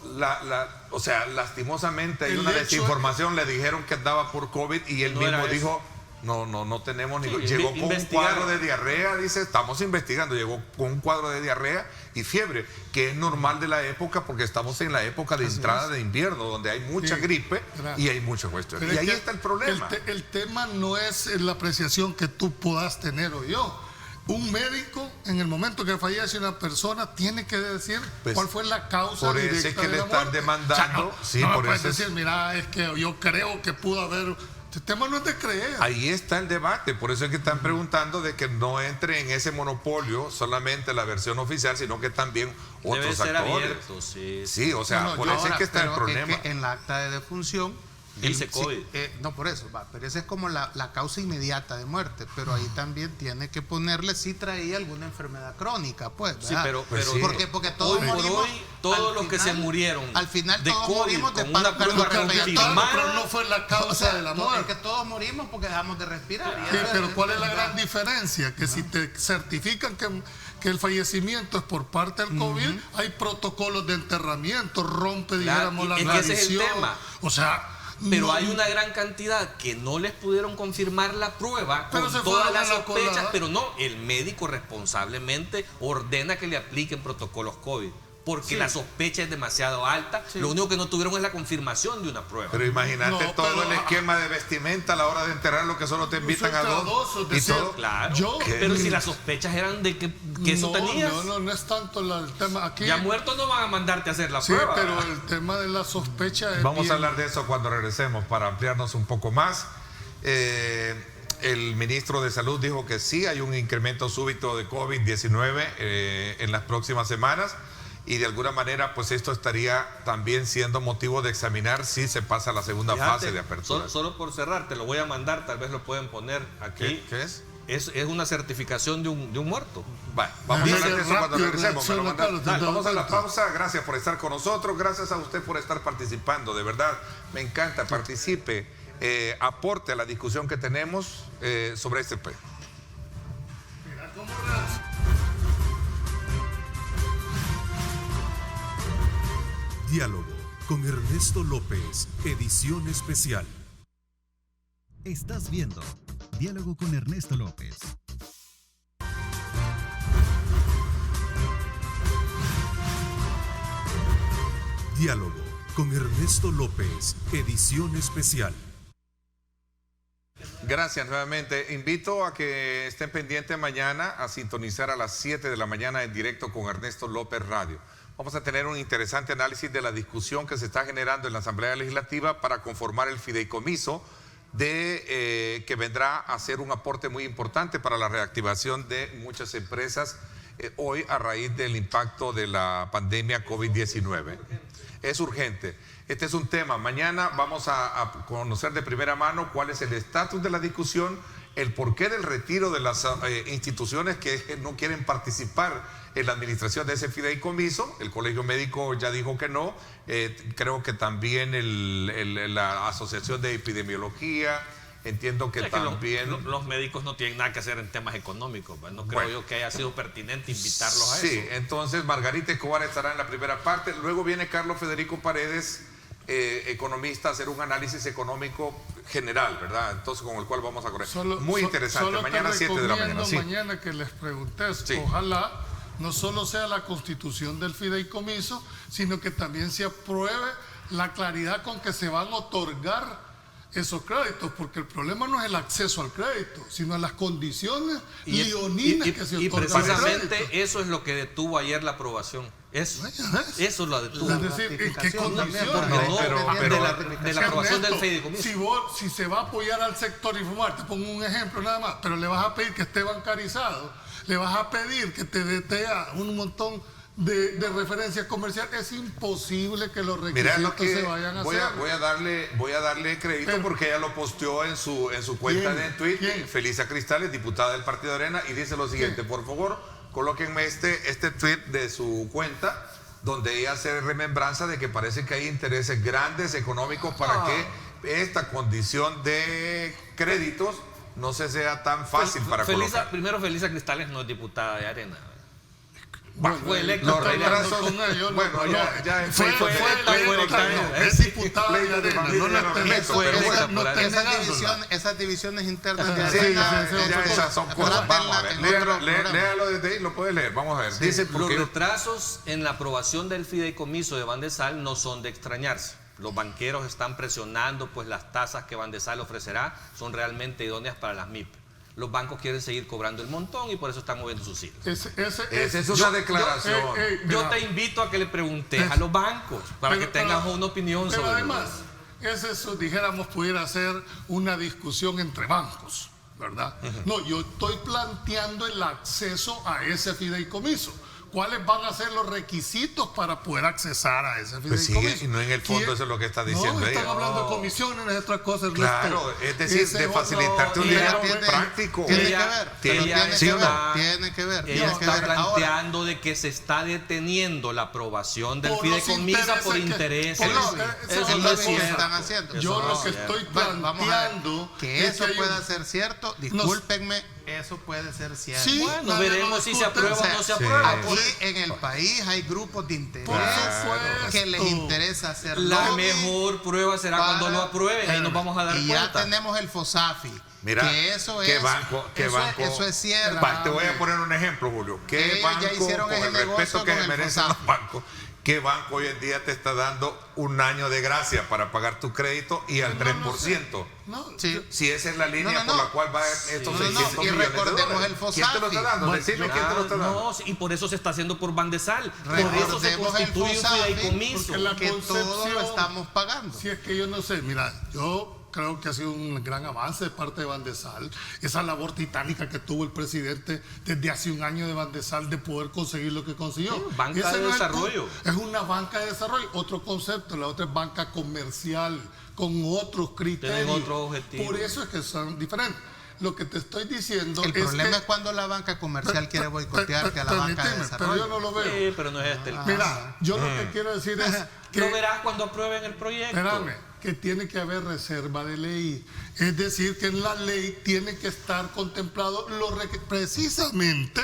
Speaker 2: o sea, lastimosamente hay una desinformación, le dijeron que andaba por COVID y él mismo dijo... No tenemos ni... Llegó con un cuadro de diarrea, dice, estamos investigando, llegó con un cuadro de diarrea y fiebre, que es normal de la época porque estamos en la época de entrada de invierno, donde hay mucha gripe y hay muchas cuestiones. Y ahí está el problema.
Speaker 3: El tema no es la apreciación que tú puedas tener o yo. Un médico, en el momento que fallece una persona, tiene que decir
Speaker 2: pues,
Speaker 3: cuál fue la causa
Speaker 2: por
Speaker 3: directa
Speaker 2: eso es que
Speaker 3: de
Speaker 2: le
Speaker 3: la
Speaker 2: están
Speaker 3: muerte.
Speaker 2: demandando.
Speaker 3: O sea,
Speaker 2: sí,
Speaker 3: no
Speaker 2: por
Speaker 3: me puedes
Speaker 2: eso
Speaker 3: decir, mira, es que yo creo que pudo haber... El tema no es de creer.
Speaker 2: Ahí está el debate, por eso es que están preguntando de que no entre en ese monopolio solamente la versión oficial, sino que también otros
Speaker 5: Debe ser
Speaker 2: actores.
Speaker 5: Abierto, sí.
Speaker 2: Sí, o sea, por eso es que está el problema.
Speaker 4: Es que en el acta de defunción
Speaker 5: dice COVID.
Speaker 4: No, por eso, pero esa es como la causa inmediata de muerte, pero ahí también tiene que ponerle si traía alguna enfermedad crónica, pues, ¿verdad?
Speaker 5: Sí, pero
Speaker 2: sí.
Speaker 4: Porque todos
Speaker 5: hoy por
Speaker 4: morimos,
Speaker 5: hoy, todos los que se murieron
Speaker 4: al final
Speaker 5: de
Speaker 4: todos
Speaker 5: COVID
Speaker 4: morimos de
Speaker 5: con
Speaker 4: paro
Speaker 5: una prueba
Speaker 4: cardiorrespiratorio.
Speaker 5: confirmada,
Speaker 3: Pero no fue la causa
Speaker 4: O sea,
Speaker 3: de la
Speaker 4: es
Speaker 3: muerte.
Speaker 4: que todos morimos porque dejamos de respirar.
Speaker 3: Sí, pero ¿cuál es la gran diferencia? Que si te certifican que el fallecimiento es por parte del COVID, hay protocolos de enterramiento, rompe, dijéramos, la
Speaker 5: es que ese es el
Speaker 3: tradición.
Speaker 5: tema.
Speaker 3: O sea,
Speaker 5: pero
Speaker 3: no,
Speaker 5: hay una gran cantidad que no les pudieron confirmar la prueba
Speaker 3: Pero
Speaker 5: con
Speaker 3: se
Speaker 5: todas
Speaker 3: fueron
Speaker 5: las
Speaker 3: a la
Speaker 5: sospechas,
Speaker 3: colada.
Speaker 5: pero no, el médico responsablemente ordena que le apliquen protocolos COVID. Porque la sospecha es demasiado alta. Lo único que no tuvieron es la confirmación de una prueba.
Speaker 2: Pero imagínate
Speaker 3: No,
Speaker 2: todo
Speaker 3: pero,
Speaker 2: el esquema de vestimenta a la hora de enterrar, lo que solo te invitan a dos y
Speaker 3: decir,
Speaker 2: todo.
Speaker 5: Claro. Pero si las sospechas eran de que eso tenías.
Speaker 3: No es tanto el tema aquí.
Speaker 5: Ya muertos no van a mandarte a hacer la
Speaker 3: Sí,
Speaker 5: prueba.
Speaker 3: pero el tema de la sospecha es
Speaker 2: Vamos
Speaker 3: bien-
Speaker 2: a hablar de eso cuando regresemos para ampliarnos un poco más. El ministro de Salud dijo que sí hay un incremento súbito de COVID-19 en las próximas semanas y de alguna manera pues esto estaría también siendo motivo de examinar si se pasa a la segunda
Speaker 5: Fíjate,
Speaker 2: fase de apertura.
Speaker 5: Solo por cerrar, te lo voy a mandar, tal vez lo pueden poner aquí.
Speaker 2: ¿Qué es?
Speaker 5: Es una certificación de un muerto.
Speaker 2: Bueno, vamos a hablar de eso cuando
Speaker 3: Rápido
Speaker 2: regresemos. Me lo
Speaker 3: reacciona,
Speaker 2: mandas.
Speaker 3: Carlos,
Speaker 2: Dale,
Speaker 3: te
Speaker 2: vamos a la
Speaker 3: das cuenta.
Speaker 2: pausa. Gracias por estar con nosotros. Gracias a usted por estar participando. De verdad, me encanta. Participe, aporte a la discusión que tenemos sobre este tema.
Speaker 1: Diálogo con Ernesto López, edición especial.
Speaker 6: Estás viendo Diálogo con Ernesto López.
Speaker 1: Diálogo con Ernesto López, edición especial.
Speaker 2: Gracias nuevamente. Invito a que estén pendientes mañana a sintonizar a las 7 de la mañana en directo con Ernesto López Radio. Vamos a tener un interesante análisis de la discusión que se está generando en la Asamblea Legislativa para conformar el fideicomiso que vendrá a ser un aporte muy importante para la reactivación de muchas empresas hoy a raíz del impacto de la pandemia COVID-19. Es urgente. Este es un tema. Mañana vamos a conocer de primera mano cuál es el estatus de la discusión, el porqué del retiro de las instituciones que no quieren participar en la administración de ese fideicomiso. El Colegio Médico ya dijo que no. Creo que también la Asociación de Epidemiología. Entiendo que también...
Speaker 5: los médicos no tienen nada que hacer en temas económicos. Pues no creo yo que haya sido pertinente invitarlos a eso.
Speaker 2: Sí, entonces Margarita Escobar estará en la primera parte. Luego viene Carlos Federico Paredes, economista, a hacer un análisis económico general, ¿verdad? Entonces, con el cual vamos a correr. Muy interesante. Mañana a 7 de la mañana. Sí.
Speaker 3: Mañana que les pregunté,
Speaker 2: Sí.
Speaker 3: ojalá no solo sea la constitución del fideicomiso, sino que también se apruebe la claridad con que se van a otorgar esos créditos, porque el problema no es el acceso al crédito, sino las condiciones leoninas que se
Speaker 5: y
Speaker 3: otorgan al
Speaker 5: precisamente
Speaker 3: crédito.
Speaker 5: eso es lo que detuvo ayer la aprobación. Eso lo detuvo.
Speaker 3: Es decir, ¿en qué condiciones?
Speaker 5: De la aprobación del fideicomiso.
Speaker 3: Si se va a apoyar al sector informal, te pongo un ejemplo nada más, pero le vas a pedir que esté bancarizado, le vas a pedir que te DTA un montón de referencias comerciales, es imposible que los
Speaker 2: Mira
Speaker 3: requisitos
Speaker 2: lo que
Speaker 3: se vayan a
Speaker 2: voy
Speaker 3: hacer.
Speaker 2: a darle crédito porque ella lo posteó en su cuenta de Twitter.
Speaker 3: ¿Quién?
Speaker 2: Felisa Cristales, diputada del Partido Arena, y dice lo siguiente: por favor, colóquenme este tweet de su cuenta, donde ella hace remembranza de que parece que hay intereses grandes económicos para que esta condición de créditos no se sea tan fácil para colocar.
Speaker 5: Primero, Felisa Cristales no es diputada de Arena.
Speaker 3: Fue electa.
Speaker 2: Los retrasos, bueno, ya
Speaker 3: fue electa, es diputada de Arena, no la tenemos.
Speaker 4: Esas divisiones internas de
Speaker 2: Sí,
Speaker 4: Arena.
Speaker 2: ya esas son cosas. Vamos a ver, léalo desde ahí, lo puede leer. Vamos a ver. Dice
Speaker 5: Los retrasos en la aprobación del fideicomiso de Bandesal no son de extrañarse. Los banqueros están presionando, pues las tasas que Bandesal ofrecerá son realmente idóneas para las MIP. los bancos quieren seguir cobrando el montón y por eso están moviendo sus hilos.
Speaker 2: Esa es una declaración.
Speaker 5: Yo te invito a que le preguntes a los bancos para que tengas una opinión sobre
Speaker 3: además, eso, dijéramos, pudiera ser una discusión entre bancos, ¿verdad? No, yo estoy planteando el acceso a ese fideicomiso. ¿Cuáles van a ser los requisitos para poder accesar a ese fideicomiso?
Speaker 2: Pues sí, y no en el fondo eso es lo que está diciendo ella.
Speaker 3: No, están hablando de comisiones y otras cosas.
Speaker 2: Claro, es decir, de facilitarte un dinero práctico.
Speaker 4: Tiene que ver.
Speaker 5: Ella está planteando de que se está deteniendo la aprobación del fideicomiso por intereses.
Speaker 4: Eso no es cierto.
Speaker 3: Yo lo que estoy planteando
Speaker 4: que eso pueda ser cierto, discúlpenme, eso puede ser cierto.
Speaker 3: Sí,
Speaker 5: bueno, veremos si se aprueba o no se aprueba.
Speaker 4: Aquí en el país hay grupos de interés que les interesa hacer
Speaker 5: la
Speaker 4: lobby.
Speaker 5: Mejor prueba será cuando lo aprueben, ahí nos vamos a dar cuenta.
Speaker 4: Y ya tenemos el FOSAFI.
Speaker 2: Mira,
Speaker 4: que eso
Speaker 2: ¿qué
Speaker 4: es,
Speaker 2: banco?
Speaker 4: Eso es cierto.
Speaker 2: Te voy a poner un ejemplo, Julio. ¿Qué banco,
Speaker 4: ya hicieron
Speaker 2: con el respeto que merecen los bancos, qué banco hoy en día te está dando un año de gracia para pagar tu crédito y al 3%? Si esa es la línea por la cual va estos 600 millones de
Speaker 4: recordemos el FOSAFI.
Speaker 2: ¿Quién te lo está dando? Decime quién te lo está dando.
Speaker 5: No, y por eso se está haciendo por Bandesal. Por eso se
Speaker 4: Recordemos
Speaker 5: constituye un fideicomiso.
Speaker 3: Porque
Speaker 4: que todos lo estamos pagando.
Speaker 3: Si es que yo no sé, mira, yo creo que ha sido un gran avance de parte de Bandesal. Esa labor titánica que tuvo el presidente desde hace un año de Bandesal de poder conseguir lo que consiguió.
Speaker 5: Sí, banca de desarrollo.
Speaker 3: Es una banca de desarrollo. Otro concepto, la otra es banca comercial, con otros criterios.
Speaker 5: Tienen otros objetivos.
Speaker 3: Por eso es que son diferentes. Lo que te estoy diciendo
Speaker 4: el problema es cuando la banca comercial quiere boicotear que a la banca de desarrollo.
Speaker 3: Pero yo no lo veo.
Speaker 5: Sí, pero no es este el caso.
Speaker 3: Mira, yo lo que quiero decir es que...
Speaker 5: Lo verás cuando aprueben el proyecto.
Speaker 3: Espérame, que tiene que haber reserva de ley. Es decir, que en la ley tiene que estar contemplado precisamente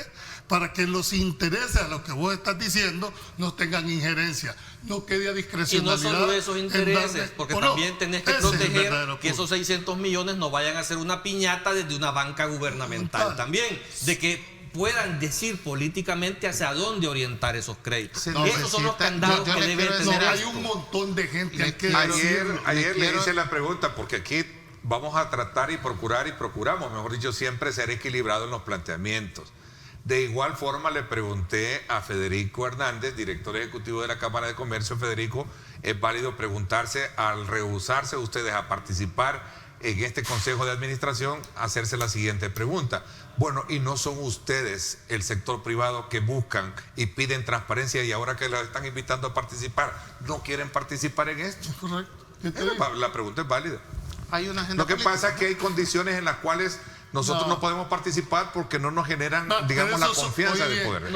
Speaker 3: para que los intereses a lo que vos estás diciendo no tengan injerencia, no quede a discrecionalidad.
Speaker 5: Y no solo esos intereses, porque también tenés que proteger que esos 600 millones no vayan a ser una piñata desde una banca gubernamental también, de que puedan decir políticamente hacia dónde orientar esos créditos. Esos son los candados que deben tener.
Speaker 3: Hay un montón de gente.
Speaker 2: Ayer le hice la pregunta, porque aquí vamos a tratar y procuramos, mejor dicho, siempre ser equilibrados en los planteamientos. De igual forma le pregunté a Federico Hernández, director ejecutivo de la Cámara de Comercio. Federico, ¿es válido preguntarse al rehusarse ustedes a participar en este Consejo de Administración, hacerse la siguiente pregunta? Bueno, ¿y no son ustedes, el sector privado, que buscan y piden transparencia y ahora que los están invitando a participar, no quieren participar en esto?
Speaker 3: Correcto.
Speaker 2: La pregunta es válida.
Speaker 4: Hay una agenda
Speaker 2: Lo que
Speaker 4: política.
Speaker 2: pasa es que hay condiciones en las cuales nosotros no podemos participar porque no nos generan, digamos, la confianza de poder.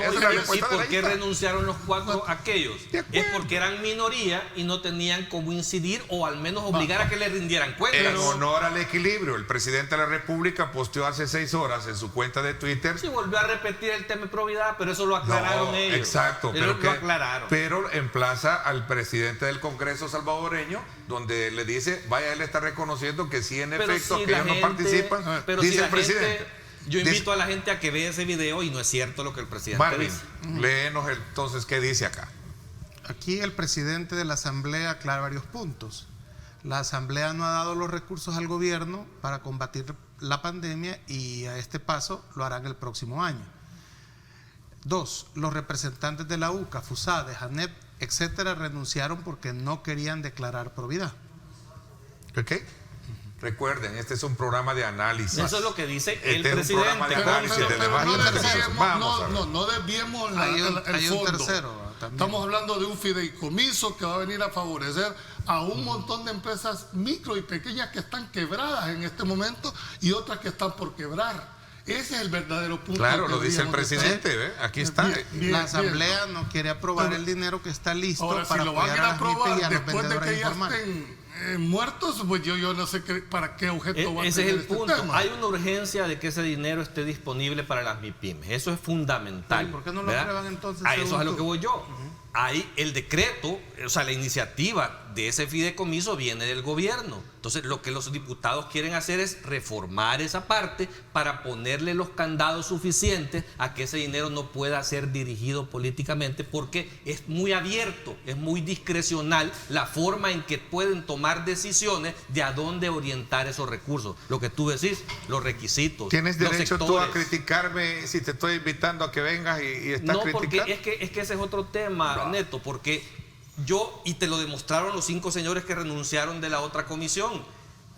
Speaker 5: ¿Y por qué renunciaron los cuatro aquellos? Es porque eran minoría y no tenían cómo incidir o al menos obligar a que le rindieran cuentas.
Speaker 2: En honor al equilibrio, el presidente de la República posteó hace 6 horas en su cuenta de Twitter.
Speaker 5: Sí, volvió a repetir el tema de probidad, pero eso lo aclararon ellos.
Speaker 2: Exacto,
Speaker 5: ellos lo aclararon.
Speaker 2: Pero emplaza al presidente del Congreso salvadoreño, donde le dice, vaya, él está reconociendo que sí, en efecto, que ellos no participan, dice el presidente.
Speaker 5: Yo invito a la gente a que vea ese video y no es cierto lo que el presidente dice.
Speaker 2: Léenos entonces qué dice acá.
Speaker 4: Aquí el presidente de la Asamblea aclara varios puntos. La Asamblea no ha dado los recursos al gobierno para combatir la pandemia y a este paso lo harán el próximo año. 2. Los representantes de la UCA, FUSADE, JANEP, etcétera, renunciaron porque no querían declarar probidad.
Speaker 2: ¿Ok? Recuerden, este es un programa de análisis.
Speaker 5: Eso es lo que dice el
Speaker 2: es
Speaker 5: presidente.
Speaker 2: un programa de análisis, de debate.
Speaker 3: No desviemos el fondo. Estamos hablando de un fideicomiso que va a venir a favorecer a un montón de empresas micro y pequeñas que están quebradas en este momento y otras que están por quebrar. Ese es el verdadero punto.
Speaker 2: Claro, lo dice el presidente, ¿ve? Aquí está.
Speaker 4: La Asamblea no quiere aprobar el dinero que está listo
Speaker 3: ahora,
Speaker 4: para
Speaker 3: si lo van a ir a aprobar después de que ya
Speaker 4: informales.
Speaker 3: Estén muertos, pues yo no sé para qué objeto va a
Speaker 5: Ese
Speaker 3: tener
Speaker 5: es el punto.
Speaker 3: tema.
Speaker 5: Hay una urgencia de que ese dinero esté disponible para las MIPYMES. Eso es fundamental.
Speaker 4: ¿Y por qué no lo aprueban entonces?
Speaker 5: A eso es a lo que voy yo. Hay el decreto, o sea, la iniciativa de ese fideicomiso viene del gobierno. Entonces, lo que los diputados quieren hacer es reformar esa parte para ponerle los candados suficientes a que ese dinero no pueda ser dirigido políticamente, porque es muy abierto, es muy discrecional la forma en que pueden tomar decisiones de a dónde orientar esos recursos. Lo que tú decís, los requisitos.
Speaker 2: ¿Tienes
Speaker 5: los
Speaker 2: derecho
Speaker 5: sectores.
Speaker 2: tú a criticarme si te estoy invitando a que vengas y estás criticando?
Speaker 5: No, porque es que ese es otro tema, Neto, porque yo, y te lo demostraron los 5 señores que renunciaron de la otra comisión,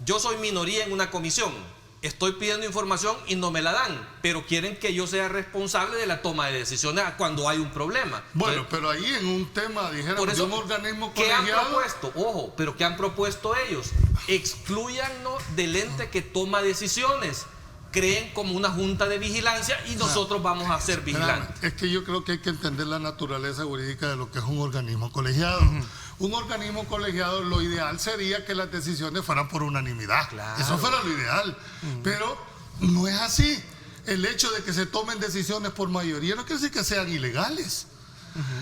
Speaker 5: yo soy minoría en una comisión, estoy pidiendo información y no me la dan, pero quieren que yo sea responsable de la toma de decisiones cuando hay un problema.
Speaker 3: Bueno,
Speaker 5: Entonces,
Speaker 3: pero ahí en un tema, dijéramos, de un organismo
Speaker 5: ¿qué han
Speaker 3: colegiado?
Speaker 5: propuesto? Ojo, pero ¿qué han propuesto ellos? Exclúyannos del ente que toma decisiones. Creen como una junta de vigilancia y nosotros vamos a ser vigilantes.
Speaker 3: Es que yo creo que hay que entender la naturaleza jurídica de lo que es un organismo colegiado. Un organismo colegiado, lo ideal sería que las decisiones fueran por unanimidad.
Speaker 5: Claro.
Speaker 3: Eso fuera lo ideal. Pero no es así. El hecho de que se tomen decisiones por mayoría no quiere decir que sean ilegales.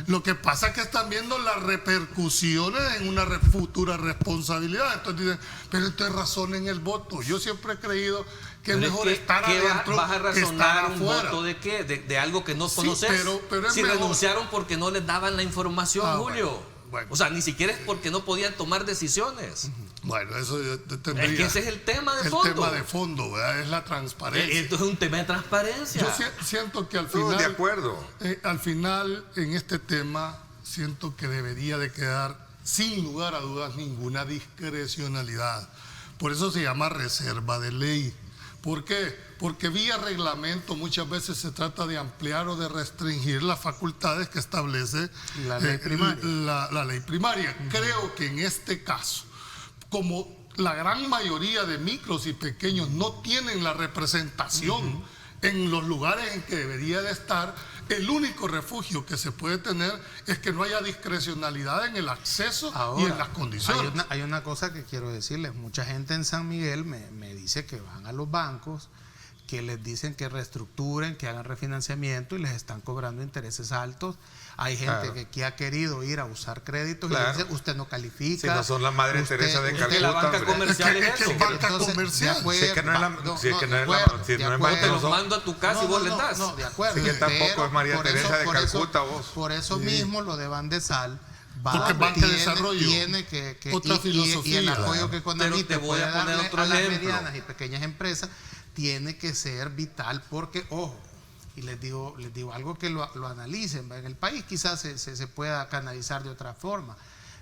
Speaker 3: Lo que pasa es que están viendo las repercusiones en una futura responsabilidad. Entonces dicen, pero esto es razón en el voto. Yo siempre he creído que
Speaker 5: Pero
Speaker 3: es mejor estar adentro
Speaker 5: ¿vas a
Speaker 3: que estar
Speaker 5: razonar un
Speaker 3: afuera.
Speaker 5: voto de qué? ¿De algo que no
Speaker 3: Sí,
Speaker 5: conoces?
Speaker 3: pero es
Speaker 5: si
Speaker 3: mejor.
Speaker 5: renunciaron porque no les daban la información, Julio.
Speaker 3: Bueno.
Speaker 5: O sea, ni siquiera es porque no podían tomar decisiones.
Speaker 3: Bueno, eso yo tendría.
Speaker 5: Es que ese es el tema de fondo.
Speaker 3: El tema de fondo, ¿verdad? Es la transparencia.
Speaker 5: Esto es un tema de transparencia.
Speaker 3: Yo siento que al final,
Speaker 2: de acuerdo.
Speaker 3: Al final, en este tema, siento que debería de quedar, sin lugar a dudas, ninguna discrecionalidad. Por eso se llama reserva de ley. ¿Por qué? Porque vía reglamento muchas veces se trata de ampliar o de restringir las facultades que establece
Speaker 4: la ley primaria.
Speaker 3: La ley primaria. Creo que en este caso, como la gran mayoría de micros y pequeños no tienen la representación en los lugares en que debería de estar, el único refugio que se puede tener es que no haya discrecionalidad en el acceso y en las condiciones.
Speaker 4: Hay una cosa que quiero decirles. Mucha gente en San Miguel me dice que van a los bancos, que les dicen que reestructuren, que hagan refinanciamiento y les están cobrando intereses altos. Hay gente que ha querido ir a usar créditos y le dice, usted no califica.
Speaker 2: Si no son la Madre Teresa de Calcuta.
Speaker 5: La banca comercial es eso.
Speaker 3: Es banca comercial.
Speaker 2: Si es que no es la... Si es que no es la... Si no es
Speaker 5: Te
Speaker 2: banca,
Speaker 5: los mando a tu casa y vos les das.
Speaker 4: No, de acuerdo.
Speaker 2: Sí, que tampoco es María Teresa de Calcuta, vos.
Speaker 4: Por eso mismo lo de Bandesal
Speaker 3: Porque Banca de Desarrollo,
Speaker 4: tiene que
Speaker 3: otra filosofía.
Speaker 4: y el apoyo que Conavite
Speaker 5: Pero te voy a
Speaker 4: puede
Speaker 5: poner
Speaker 4: darle
Speaker 5: otro
Speaker 4: a las
Speaker 5: ejemplo.
Speaker 4: medianas y pequeñas empresas tiene que ser vital, porque, ojo, y les digo algo que lo analicen. En el país quizás se pueda canalizar de otra forma,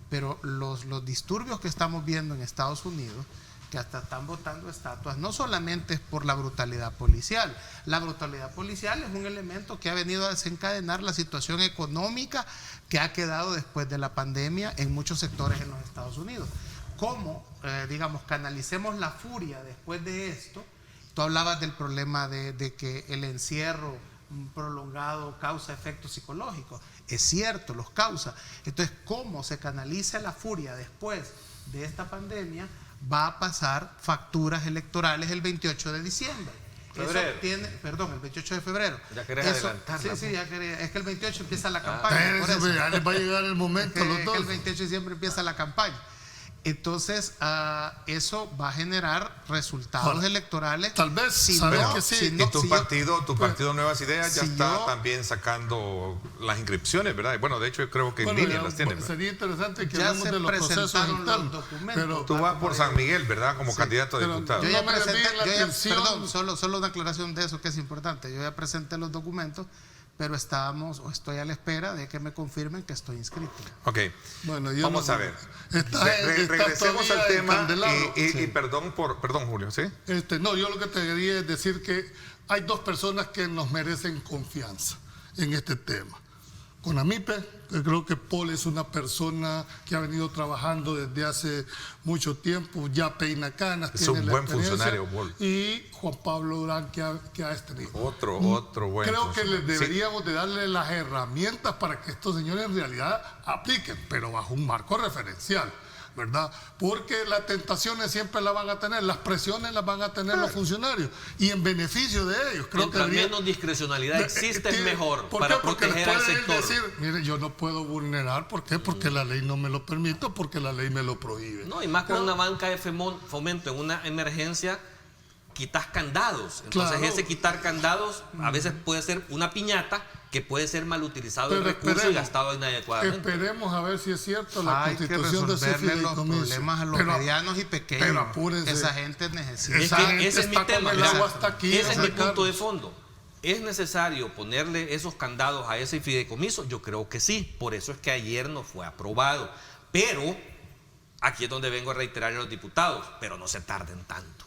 Speaker 4: pero los disturbios que estamos viendo en Estados Unidos, que hasta están botando estatuas, no solamente es por la brutalidad policial. La brutalidad policial es un elemento que ha venido a desencadenar la situación económica que ha quedado después de la pandemia en muchos sectores en los Estados Unidos. ¿Cómo, canalicemos la furia después de esto? Tú hablabas del problema de que el encierro prolongado causa efectos psicológicos. Es cierto, los causa. Entonces, ¿cómo se canaliza la furia después de esta pandemia? Va a pasar facturas electorales el 28 de diciembre.
Speaker 5: Febrero.
Speaker 4: El 28 de febrero.
Speaker 5: Ya querés adelantarla.
Speaker 4: Sí, ya quería. Es que el 28 empieza la campaña. Por eso.
Speaker 3: Ya les va a llegar el momento a los
Speaker 4: Es
Speaker 3: dos.
Speaker 4: que el 28 de diciembre empieza la campaña. Entonces, eso va a generar resultados electorales.
Speaker 3: Tal vez,
Speaker 4: si
Speaker 3: sabes
Speaker 4: no,
Speaker 3: que sí.
Speaker 4: si no-
Speaker 2: Y tu
Speaker 4: si yo-
Speaker 2: partido Nuevas Ideas ya
Speaker 4: si
Speaker 2: está
Speaker 4: yo-
Speaker 2: también sacando las inscripciones, ¿verdad? Y bueno, de hecho yo creo que en línea las tienen.
Speaker 3: Sería interesante que
Speaker 4: Ya
Speaker 3: hablemos
Speaker 4: se
Speaker 3: de los procesos
Speaker 4: presentaron los
Speaker 3: internos.
Speaker 4: documentos.
Speaker 3: Pero
Speaker 2: Tú vas por San Miguel, ¿verdad? Como candidato a
Speaker 3: pero
Speaker 2: diputado.
Speaker 4: Yo ya
Speaker 3: No me
Speaker 4: presenté,
Speaker 3: desvíen la atención.
Speaker 4: perdón, solo una aclaración de eso que es importante. Yo ya presenté los documentos, pero estoy a la espera de que me confirmen que estoy inscrito.
Speaker 2: Ok,
Speaker 3: Bueno, yo
Speaker 2: vamos
Speaker 3: no-
Speaker 2: a ver.
Speaker 3: Está
Speaker 2: Regresemos
Speaker 3: todavía
Speaker 2: al tema
Speaker 3: encandelado.
Speaker 2: y perdón Julio, ¿sí?
Speaker 3: No, yo lo que te quería es decir que hay dos personas que nos merecen confianza en este tema. Con Amipe, que creo que Paul es una persona que ha venido trabajando desde hace mucho tiempo, ya peina canas,
Speaker 2: Es
Speaker 3: tiene
Speaker 2: un
Speaker 3: la
Speaker 2: buen
Speaker 3: experiencia,
Speaker 2: funcionario, Paul.
Speaker 3: y Juan Pablo Durán, que ha tenido.
Speaker 2: Otro buen
Speaker 3: Creo que les
Speaker 2: funcionario. Sí.
Speaker 3: deberíamos de darle las herramientas para que estos señores en realidad apliquen, pero bajo un marco referencial. ¿verdad? Porque las tentaciones siempre las van a tener, las presiones las van a tener los funcionarios, y en beneficio de ellos. Creo que
Speaker 5: menos discrecionalidad existe, es mejor para
Speaker 3: porque
Speaker 5: proteger al sector.
Speaker 3: decir, mire, yo no puedo vulnerar, ¿por qué? Porque la ley no me lo permite, porque la ley me lo prohíbe.
Speaker 5: No, y más con una banca de fomento en una emergencia, quitas candados. Entonces,
Speaker 3: claro,
Speaker 5: ese quitar candados a veces puede ser una piñata que puede ser mal utilizado el recurso y gastado inadecuadamente.
Speaker 3: Esperemos a ver si es cierto la constitución de ese
Speaker 4: resolverle los problemas a los medianos y pequeños.
Speaker 3: Pero apúrense.
Speaker 4: Esa gente necesita.
Speaker 5: Es que ese es mi tema. Ese es mi
Speaker 3: Carlos.
Speaker 5: punto de fondo. ¿Es necesario ponerle esos candados a ese fideicomiso? Yo creo que sí. Por eso es que ayer no fue aprobado. Pero aquí es donde vengo a reiterar a los diputados, pero no se tarden tanto.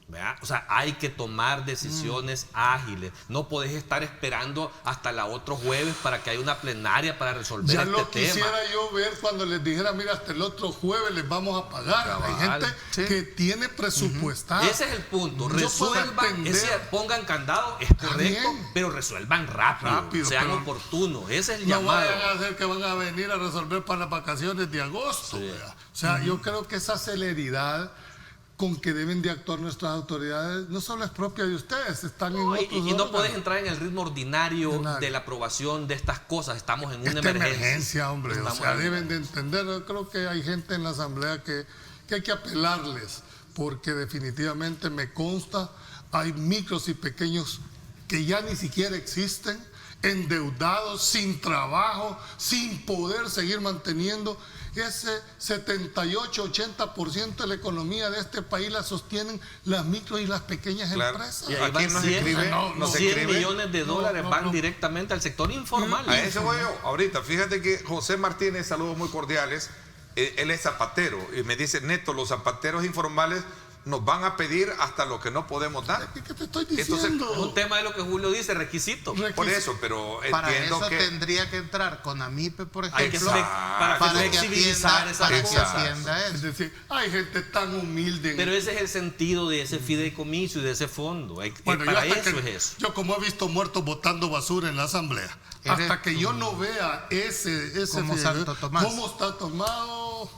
Speaker 5: ¿Verdad? O sea, hay que tomar decisiones ágiles. No podés estar esperando hasta el otro jueves para que haya una plenaria para resolver
Speaker 3: ya
Speaker 5: este
Speaker 3: lo
Speaker 5: tema.
Speaker 3: Quisiera yo ver cuando les dijera, mira, hasta el otro jueves les vamos a pagar. Hay gente que tiene presupuestado.
Speaker 5: Ese es el punto. Resuelvan, pongan candado, es correcto, pero resuelvan rápido sean oportunos. Ese es el llamado.
Speaker 3: No vayan a hacer que van a venir a resolver para las vacaciones de agosto. Sí. O sea, yo creo que esa celeridad con que deben de actuar nuestras autoridades no solo es propia de ustedes, están en otros
Speaker 5: y no podés entrar en el ritmo ordinario de la aprobación de estas cosas. Estamos en una emergencia,
Speaker 3: hombre. O sea, deben de entender. Yo creo que hay gente en la asamblea que hay que apelarles, porque definitivamente me consta, hay micros y pequeños que ya ni siquiera existen, endeudados, sin trabajo, sin poder seguir manteniendo. Ese 78-80% de la economía de este país la sostienen las micro y las pequeñas empresas.
Speaker 5: Y aquí nos escribe, 100 millones de dólares van directamente al sector informal.
Speaker 2: A eso voy yo. Ahorita, fíjate que José Martínez, saludos muy cordiales, él es zapatero y me dice, Neto, los zapateros informales nos van a pedir hasta lo que no podemos dar.
Speaker 3: ¿Qué te estoy diciendo?
Speaker 5: Entonces, es un tema de lo que Julio dice, requisito.
Speaker 2: Por eso, pero
Speaker 4: para
Speaker 2: entiendo
Speaker 4: eso
Speaker 2: que
Speaker 4: tendría que entrar con AMIPE, por ejemplo,
Speaker 5: para flexibilizar esa cosa.
Speaker 3: Es decir, hay gente tan humilde.
Speaker 5: Pero ese es el sentido de ese fideicomiso y de ese fondo. Para eso es eso.
Speaker 3: Yo, como he visto muertos botando basura en la asamblea, hasta que yo no vea ese
Speaker 4: ¿Cómo Santo Tomás?
Speaker 3: ¿Cómo está tomado?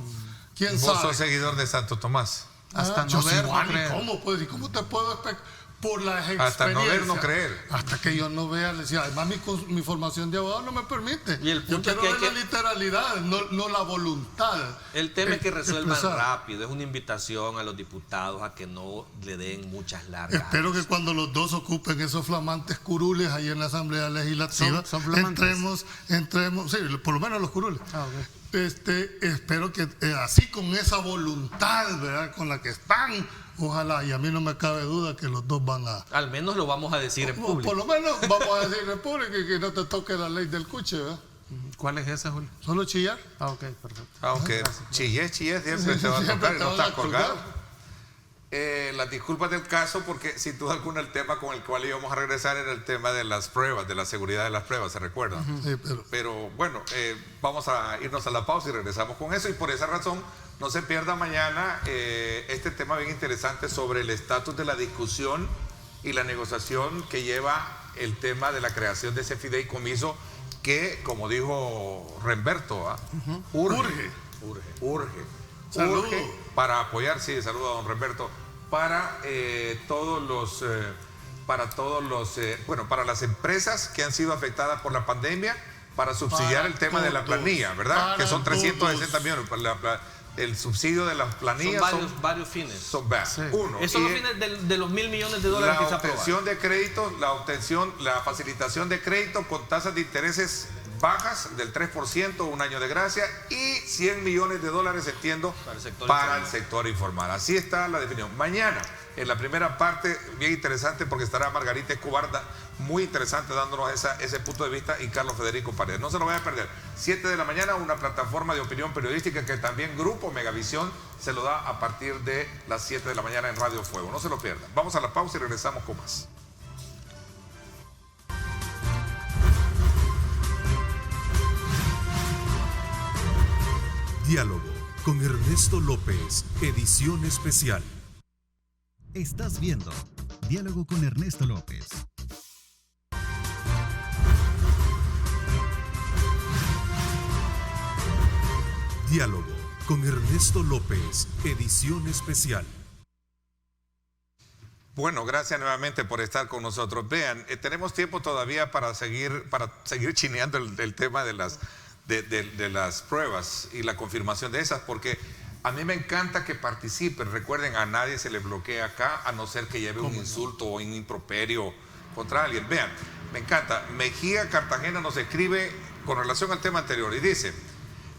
Speaker 3: ¿Quién
Speaker 2: sabe?
Speaker 3: Vos
Speaker 2: sos seguidor de Santo Tomás.
Speaker 4: Hasta no ver, no creer.
Speaker 3: ¿Cómo te puedo explicar? Por las experiencias.
Speaker 2: Hasta no ver, no creer.
Speaker 3: Hasta que yo no vea, le decía, además mi formación de abogado no me permite.
Speaker 5: Y el punto
Speaker 3: yo quiero ver la literalidad, no la voluntad.
Speaker 5: El tema es que resuelvan rápido. Es una invitación a los diputados a que no le den muchas largas.
Speaker 3: Espero que cuando los dos ocupen esos flamantes curules ahí en la Asamblea Legislativa, entremos, sí, por lo menos los curules. Espero que así con esa voluntad, ¿verdad?, con la que están, ojalá, y a mí no me cabe duda que los dos van a...
Speaker 5: Al menos lo vamos a decir en público.
Speaker 3: Por lo menos vamos a decir en público y que no te toque la ley del cuche, ¿verdad?
Speaker 4: ¿Cuál es esa, Julio?
Speaker 3: ¿Solo chillar?
Speaker 4: Ok, perfecto.
Speaker 2: Aunque chillé, siempre te va a tocar y no estás colgado. Las disculpas del caso, porque sin duda alguna el tema con el cual íbamos a regresar era el tema de las pruebas, de la seguridad de las pruebas, ¿se recuerdan?
Speaker 3: Sí,
Speaker 2: pero bueno, vamos a irnos a la pausa y regresamos con eso, y por esa razón no se pierda mañana este tema bien interesante sobre el estatus de la discusión y la negociación que lleva el tema de la creación de ese fideicomiso que, como dijo Remberto, urge para apoyar, sí, saludo a don Remberto, para para las empresas que han sido afectadas por la pandemia, para subsidiar el tema de la planilla, ¿verdad? Que son 360 millones. El subsidio de las planillas
Speaker 5: son varios fines.
Speaker 2: Son uno.
Speaker 5: Esos son los fines de los $1.000 millones que se aprobaron.
Speaker 2: La obtención de créditos, la facilitación de crédito con tasas de intereses bajas del 3%, un año de gracia, y $100 millones, entiendo, para el sector informal. Así está la definición. Mañana, en la primera parte, bien interesante, porque estará Margarita Escobar, muy interesante, dándonos ese punto de vista, y Carlos Federico Paredes. No se lo vayan a perder. 7 de la mañana, una plataforma de opinión periodística que también Grupo Megavisión se lo da a partir de las 7 de la mañana en Radio Fuego. No se lo pierdan. Vamos a la pausa y regresamos con más.
Speaker 1: Diálogo con Ernesto López, edición especial.
Speaker 6: Estás viendo Diálogo con Ernesto López.
Speaker 1: Diálogo con Ernesto López, edición especial.
Speaker 2: Bueno, gracias nuevamente por estar con nosotros. Vean, tenemos tiempo todavía para seguir chineando el tema de las pruebas y la confirmación de esas, porque a mí me encanta que participen. Recuerden, a nadie se le bloquea acá, a no ser que lleve un insulto o un improperio contra alguien. Vean, me encanta. Mejía Cartagena nos escribe con relación al tema anterior y dice: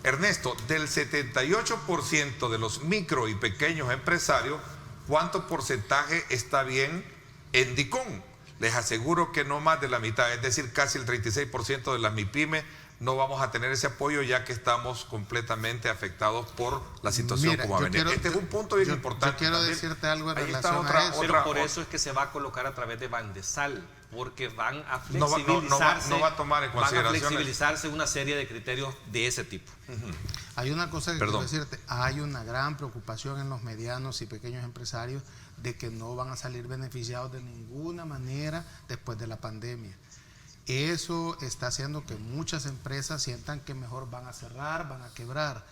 Speaker 2: Ernesto, del 78% de los micro y pequeños empresarios, ¿cuánto porcentaje está bien en DICOM? Les aseguro que no más de la mitad, es decir, casi el 36% de las MIPYME no vamos a tener ese apoyo, ya que estamos completamente afectados por la situación como ha venido. Este es un punto bien importante.
Speaker 4: Yo quiero decirte algo en relación a eso.
Speaker 5: Pero por eso es que se va a colocar a través de Bandesal, porque van a flexibilizarse,
Speaker 2: no va a tomar en consideración,
Speaker 5: van a flexibilizarse una serie de criterios de ese tipo.
Speaker 4: Hay una cosa que quiero decirte: hay una gran preocupación en los medianos y pequeños empresarios de que no van a salir beneficiados de ninguna manera después de la pandemia. Eso está haciendo que muchas empresas sientan que mejor van a cerrar, van a quebrar.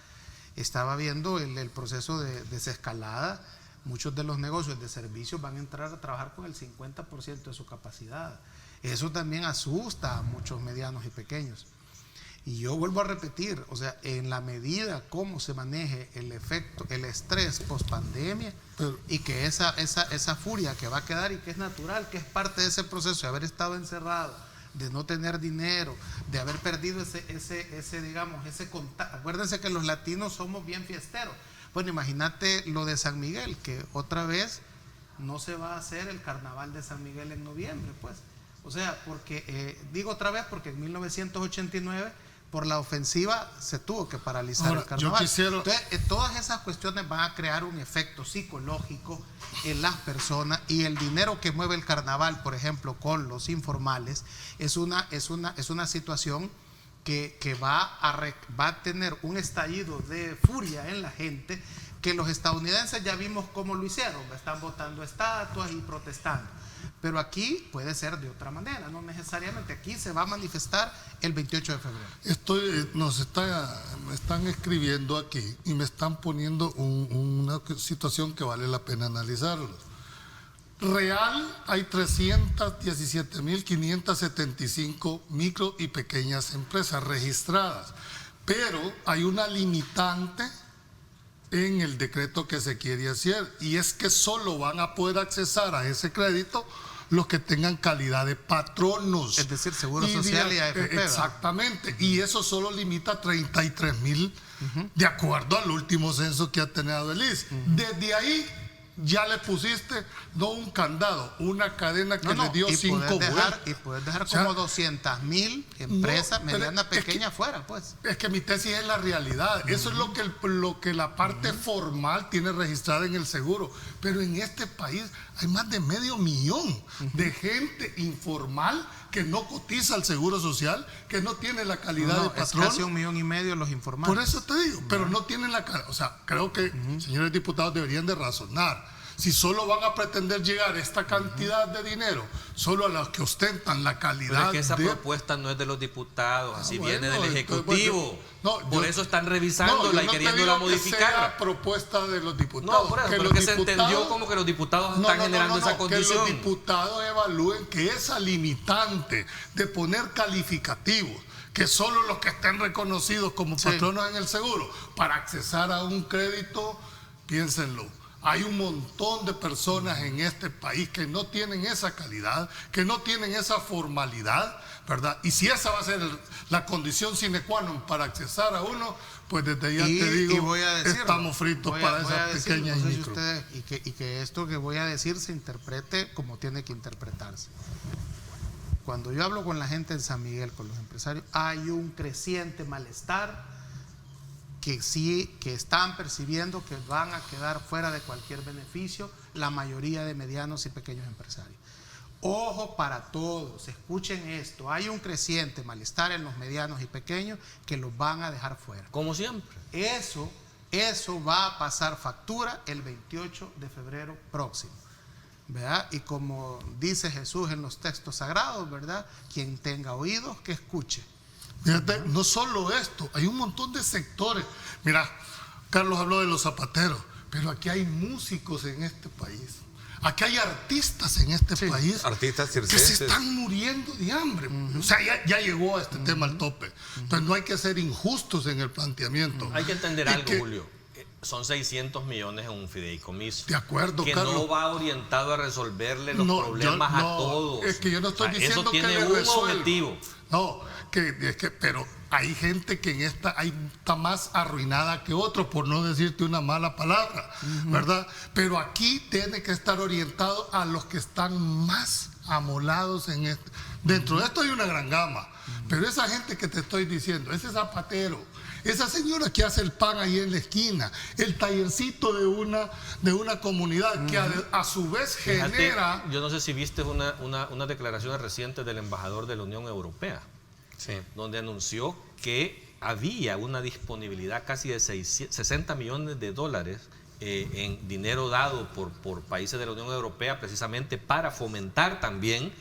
Speaker 4: Estaba viendo el proceso de desescalada. Muchos de los negocios de servicios van a entrar a trabajar con el 50% de su capacidad. Eso también asusta a muchos medianos y pequeños. Y yo vuelvo a repetir, o sea, en la medida como se maneje el efecto, el estrés post pandemia, y que esa furia que va a quedar y que es natural, que es parte de ese proceso de haber estado encerrado, de no tener dinero, de haber perdido ese contacto. Acuérdense que los latinos somos bien fiesteros. Bueno, imagínate lo de San Miguel, que otra vez no se va a hacer el carnaval de San Miguel en noviembre, pues. O sea, porque, digo otra vez, porque en 1989, por la ofensiva, se tuvo que paralizar el carnaval. Entonces, todas esas cuestiones van a crear un efecto psicológico en las personas, y el dinero que mueve el carnaval, por ejemplo, con los informales, es una situación que va a tener un estallido de furia en la gente, que los estadounidenses ya vimos cómo lo hicieron, están botando estatuas y protestando. Pero aquí puede ser de otra manera, no necesariamente. Aquí se va a manifestar el 28 de febrero.
Speaker 3: Me están escribiendo aquí y me están poniendo una situación que vale la pena analizarlo. Real, hay 317.575 micro y pequeñas empresas registradas, pero hay una limitante en el decreto que se quiere hacer, y es que solo van a poder accesar a ese crédito los que tengan calidad de patronos.
Speaker 4: Es decir, Seguro Social y AFP.
Speaker 3: Exactamente, y eso solo limita a 33.000, de acuerdo al último censo que ha tenido el IS. Desde ahí ya le pusiste no un candado, una cadena que le dio 5 vueltas.
Speaker 4: Y puedes dejar como 200.000 empresas medianas, pequeñas fuera, pues.
Speaker 3: Es que mi tesis es la realidad. Eso es lo que la parte formal tiene registrada en el seguro. Pero en este país hay más de 500.000 de gente informal que no cotiza al Seguro Social, que no tiene la calidad de patrón.
Speaker 4: Es casi 1,5 millones los informales.
Speaker 3: Por eso te digo, pero no tienen la calidad. O sea, creo que señores diputados deberían de razonar. Si solo van a pretender llegar a esta cantidad de dinero, solo a los que ostentan la calidad.
Speaker 5: Pero es que esa propuesta no es de los diputados, así viene del Ejecutivo. Por eso están revisándola y queriéndola modificar.
Speaker 3: Que sea propuesta de los diputados.
Speaker 5: No, por eso, pero que se entendió como que los diputados están generando esa condición.
Speaker 3: Que los diputados evalúen que esa limitante de poner calificativos, que solo los que estén reconocidos como patronos en el seguro para accesar a un crédito, piénsenlo. Hay un montón de personas en este país que no tienen esa calidad, que no tienen esa formalidad, ¿verdad? Y si esa va a ser la condición sine qua non para accesar a uno, pues desde ya te digo, estamos fritos para esas pequeñas y micro.
Speaker 4: Y que esto que voy a decir se interprete como tiene que interpretarse. Cuando yo hablo con la gente en San Miguel, con los empresarios, hay un creciente malestar que están percibiendo que van a quedar fuera de cualquier beneficio la mayoría de medianos y pequeños empresarios. Ojo para todos, escuchen esto, hay un creciente malestar en los medianos y pequeños que los van a dejar fuera.
Speaker 5: Como siempre.
Speaker 4: Eso va a pasar factura el 28 de febrero próximo, ¿verdad? Y como dice Jesús en los textos sagrados, ¿verdad? Quien tenga oídos, que escuche.
Speaker 3: Fíjate, no solo esto, hay un montón de sectores. Mira, Carlos habló de los zapateros, pero aquí hay músicos en este país. Aquí hay artistas en este país
Speaker 2: artistas
Speaker 3: que
Speaker 2: circenses
Speaker 3: se están muriendo de hambre. O sea, ya llegó a este tema al tope. Entonces no hay que ser injustos en el planteamiento.
Speaker 5: Hay que entender algo, Julio. Son 600 millones en un fideicomiso.
Speaker 3: De acuerdo,
Speaker 5: que
Speaker 3: Carlos.
Speaker 5: no va orientado a resolverle los problemas a todos.
Speaker 3: Es que yo no estoy diciendo
Speaker 5: eso tiene
Speaker 3: que le
Speaker 5: un
Speaker 3: resuelva.
Speaker 5: objetivo.
Speaker 3: No, pero hay gente que en esta está más arruinada que otro, por no decirte una mala palabra, ¿verdad? Pero aquí tiene que estar orientado a los que están más amolados en esto. Dentro de esto hay una gran gama, pero esa gente que te estoy diciendo, ese zapatero, esa señora que hace el pan ahí en la esquina, el tallercito de una comunidad que a su vez genera...
Speaker 5: Yo no sé si viste unas declaraciones recientes del embajador de la Unión Europea, donde anunció que había una disponibilidad casi de 60 millones de dólares en dinero dado por países de la Unión Europea precisamente para fomentar también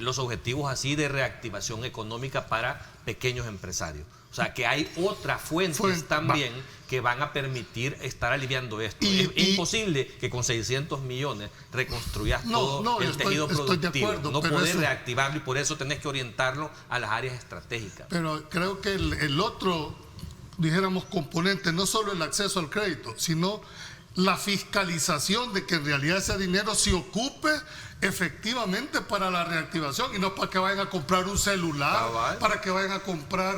Speaker 5: los objetivos así de reactivación económica para pequeños empresarios. O sea, que hay otras fuentes también que van a permitir estar aliviando esto. Es imposible que con 600 millones reconstruyas todo el tejido productivo. No podés reactivarlo y por eso tenés que orientarlo a las áreas estratégicas.
Speaker 3: Pero creo que el otro, dijéramos, componente, no solo el acceso al crédito, sino la fiscalización de que en realidad ese dinero se ocupe efectivamente para la reactivación y no para que vayan a comprar un celular, para que vayan a comprar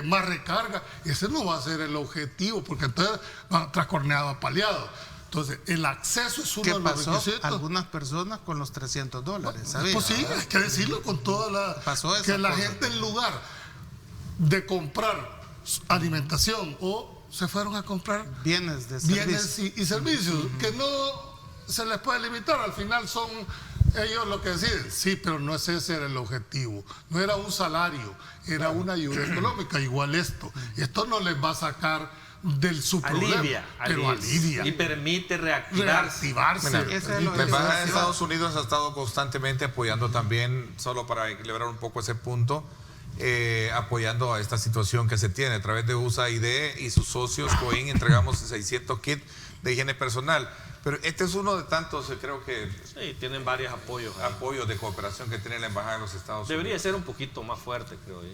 Speaker 3: más recarga. Ese no va a ser el objetivo, porque entonces van trascorneado a paliado. Entonces, el acceso es uno de los requisitos.
Speaker 4: Algunas personas con los $300, ¿sabes?
Speaker 3: Pues sí, hay que decirlo con toda la... que la gente en lugar de comprar alimentación se fueron a comprar
Speaker 4: bienes
Speaker 3: y servicios que no se les puede limitar, al final son ellos lo que deciden. Sí, pero no es ese era el objetivo, no era un salario, era una ayuda económica. Igual esto no les va a sacar del su problema, pero alivia
Speaker 5: y permite reactivarse.
Speaker 2: La Embajada de Estados Unidos ha estado constantemente apoyando también, solo para equilibrar un poco ese punto, apoyando a esta situación que se tiene a través de USAID y sus socios COIN. Entregamos 600 kits de higiene personal, pero este es uno de tantos, creo que
Speaker 5: sí, tienen varios
Speaker 2: apoyos de cooperación que tiene la Embajada de los Estados Unidos.
Speaker 5: Debería ser un poquito más fuerte, creo yo.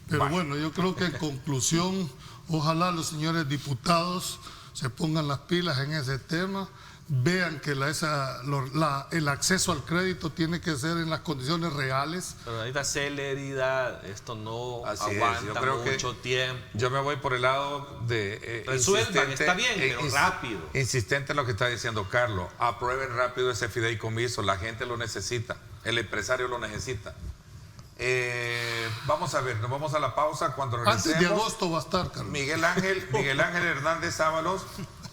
Speaker 3: Pero bueno, yo creo que en conclusión, ojalá los señores diputados se pongan las pilas en ese tema, vean que el acceso al crédito tiene que ser en las condiciones reales.
Speaker 5: Pero necesita celeridad, esto no aguanta mucho tiempo.
Speaker 2: Yo me voy por el lado de...
Speaker 5: resuelvan, está bien, pero rápido.
Speaker 2: Insistente en lo que está diciendo Carlos, aprueben rápido ese fideicomiso, la gente lo necesita, el empresario lo necesita. Vamos a ver, nos vamos a la pausa. Cuando regresemos,
Speaker 3: antes de agosto va a estar, Carlos.
Speaker 2: Miguel Ángel Hernández Ábalos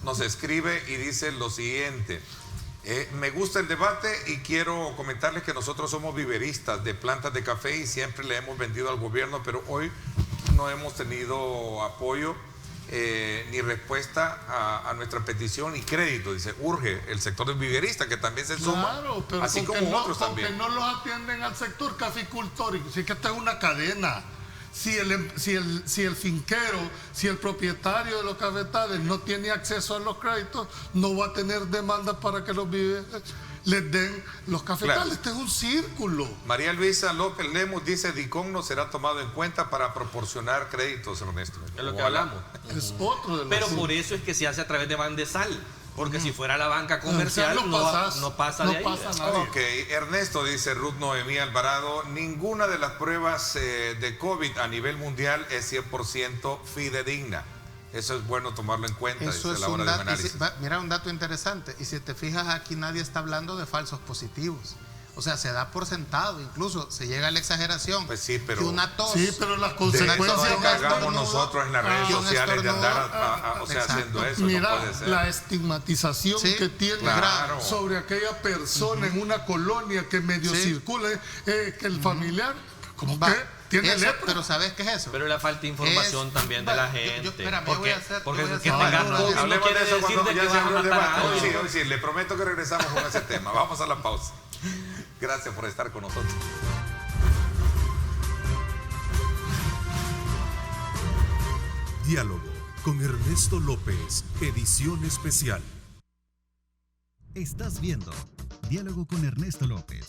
Speaker 2: nos escribe y dice lo siguiente: me gusta el debate y quiero comentarles que nosotros somos viveristas de plantas de café y siempre le hemos vendido al gobierno, pero hoy no hemos tenido apoyo ni respuesta a nuestra petición y crédito. Dice, urge el sector de viverista, que también se suma,
Speaker 3: pero
Speaker 2: así como otros también.
Speaker 3: Porque no los atienden al sector caficultor, si es que esta es una cadena. Si el finquero, si el propietario de los cafetales no tiene acceso a los créditos, no va a tener demanda para que los viveros les den los cafetales. Claro. Este es un círculo.
Speaker 2: María Luisa López Lemos dice, DICON no será tomado en cuenta para proporcionar créditos, Ernesto.
Speaker 5: Es lo que hablamos.
Speaker 3: Es otro de los
Speaker 5: Pero por eso es que se hace a través de Bandesal. Porque si fuera la banca comercial no pasa de ahí.
Speaker 2: Ok, Ernesto dice, Ruth Noemí Alvarado, ninguna de las pruebas de COVID a nivel mundial es 100% fidedigna. Eso es bueno tomarlo en cuenta.
Speaker 4: Eso es un dato. Mira, un dato interesante. Y si te fijas, aquí nadie está hablando de falsos positivos. O sea, se da por sentado, incluso se llega a la exageración.
Speaker 2: Pues sí, pero...
Speaker 4: Que una tos...
Speaker 3: Sí, pero las consecuencias...
Speaker 2: De eso cargamos nosotros en las redes sociales de andar haciendo eso.
Speaker 3: Mira,
Speaker 2: no puede ser.
Speaker 3: La estigmatización que tiene sobre aquella persona en una colonia que medio circula, que el familiar, como que tiene lepra.
Speaker 4: Pero ¿sabes qué es eso?
Speaker 5: Pero la falta de información también de la gente.
Speaker 4: Porque
Speaker 5: que tengas COVID no quiere decir de que vas a matar a alguien.
Speaker 2: Hoy sí, le prometo que regresamos con ese tema. Vamos a la pausa. Gracias por estar con nosotros.
Speaker 1: Diálogo con Ernesto López, edición especial.
Speaker 6: Estás viendo Diálogo con Ernesto López.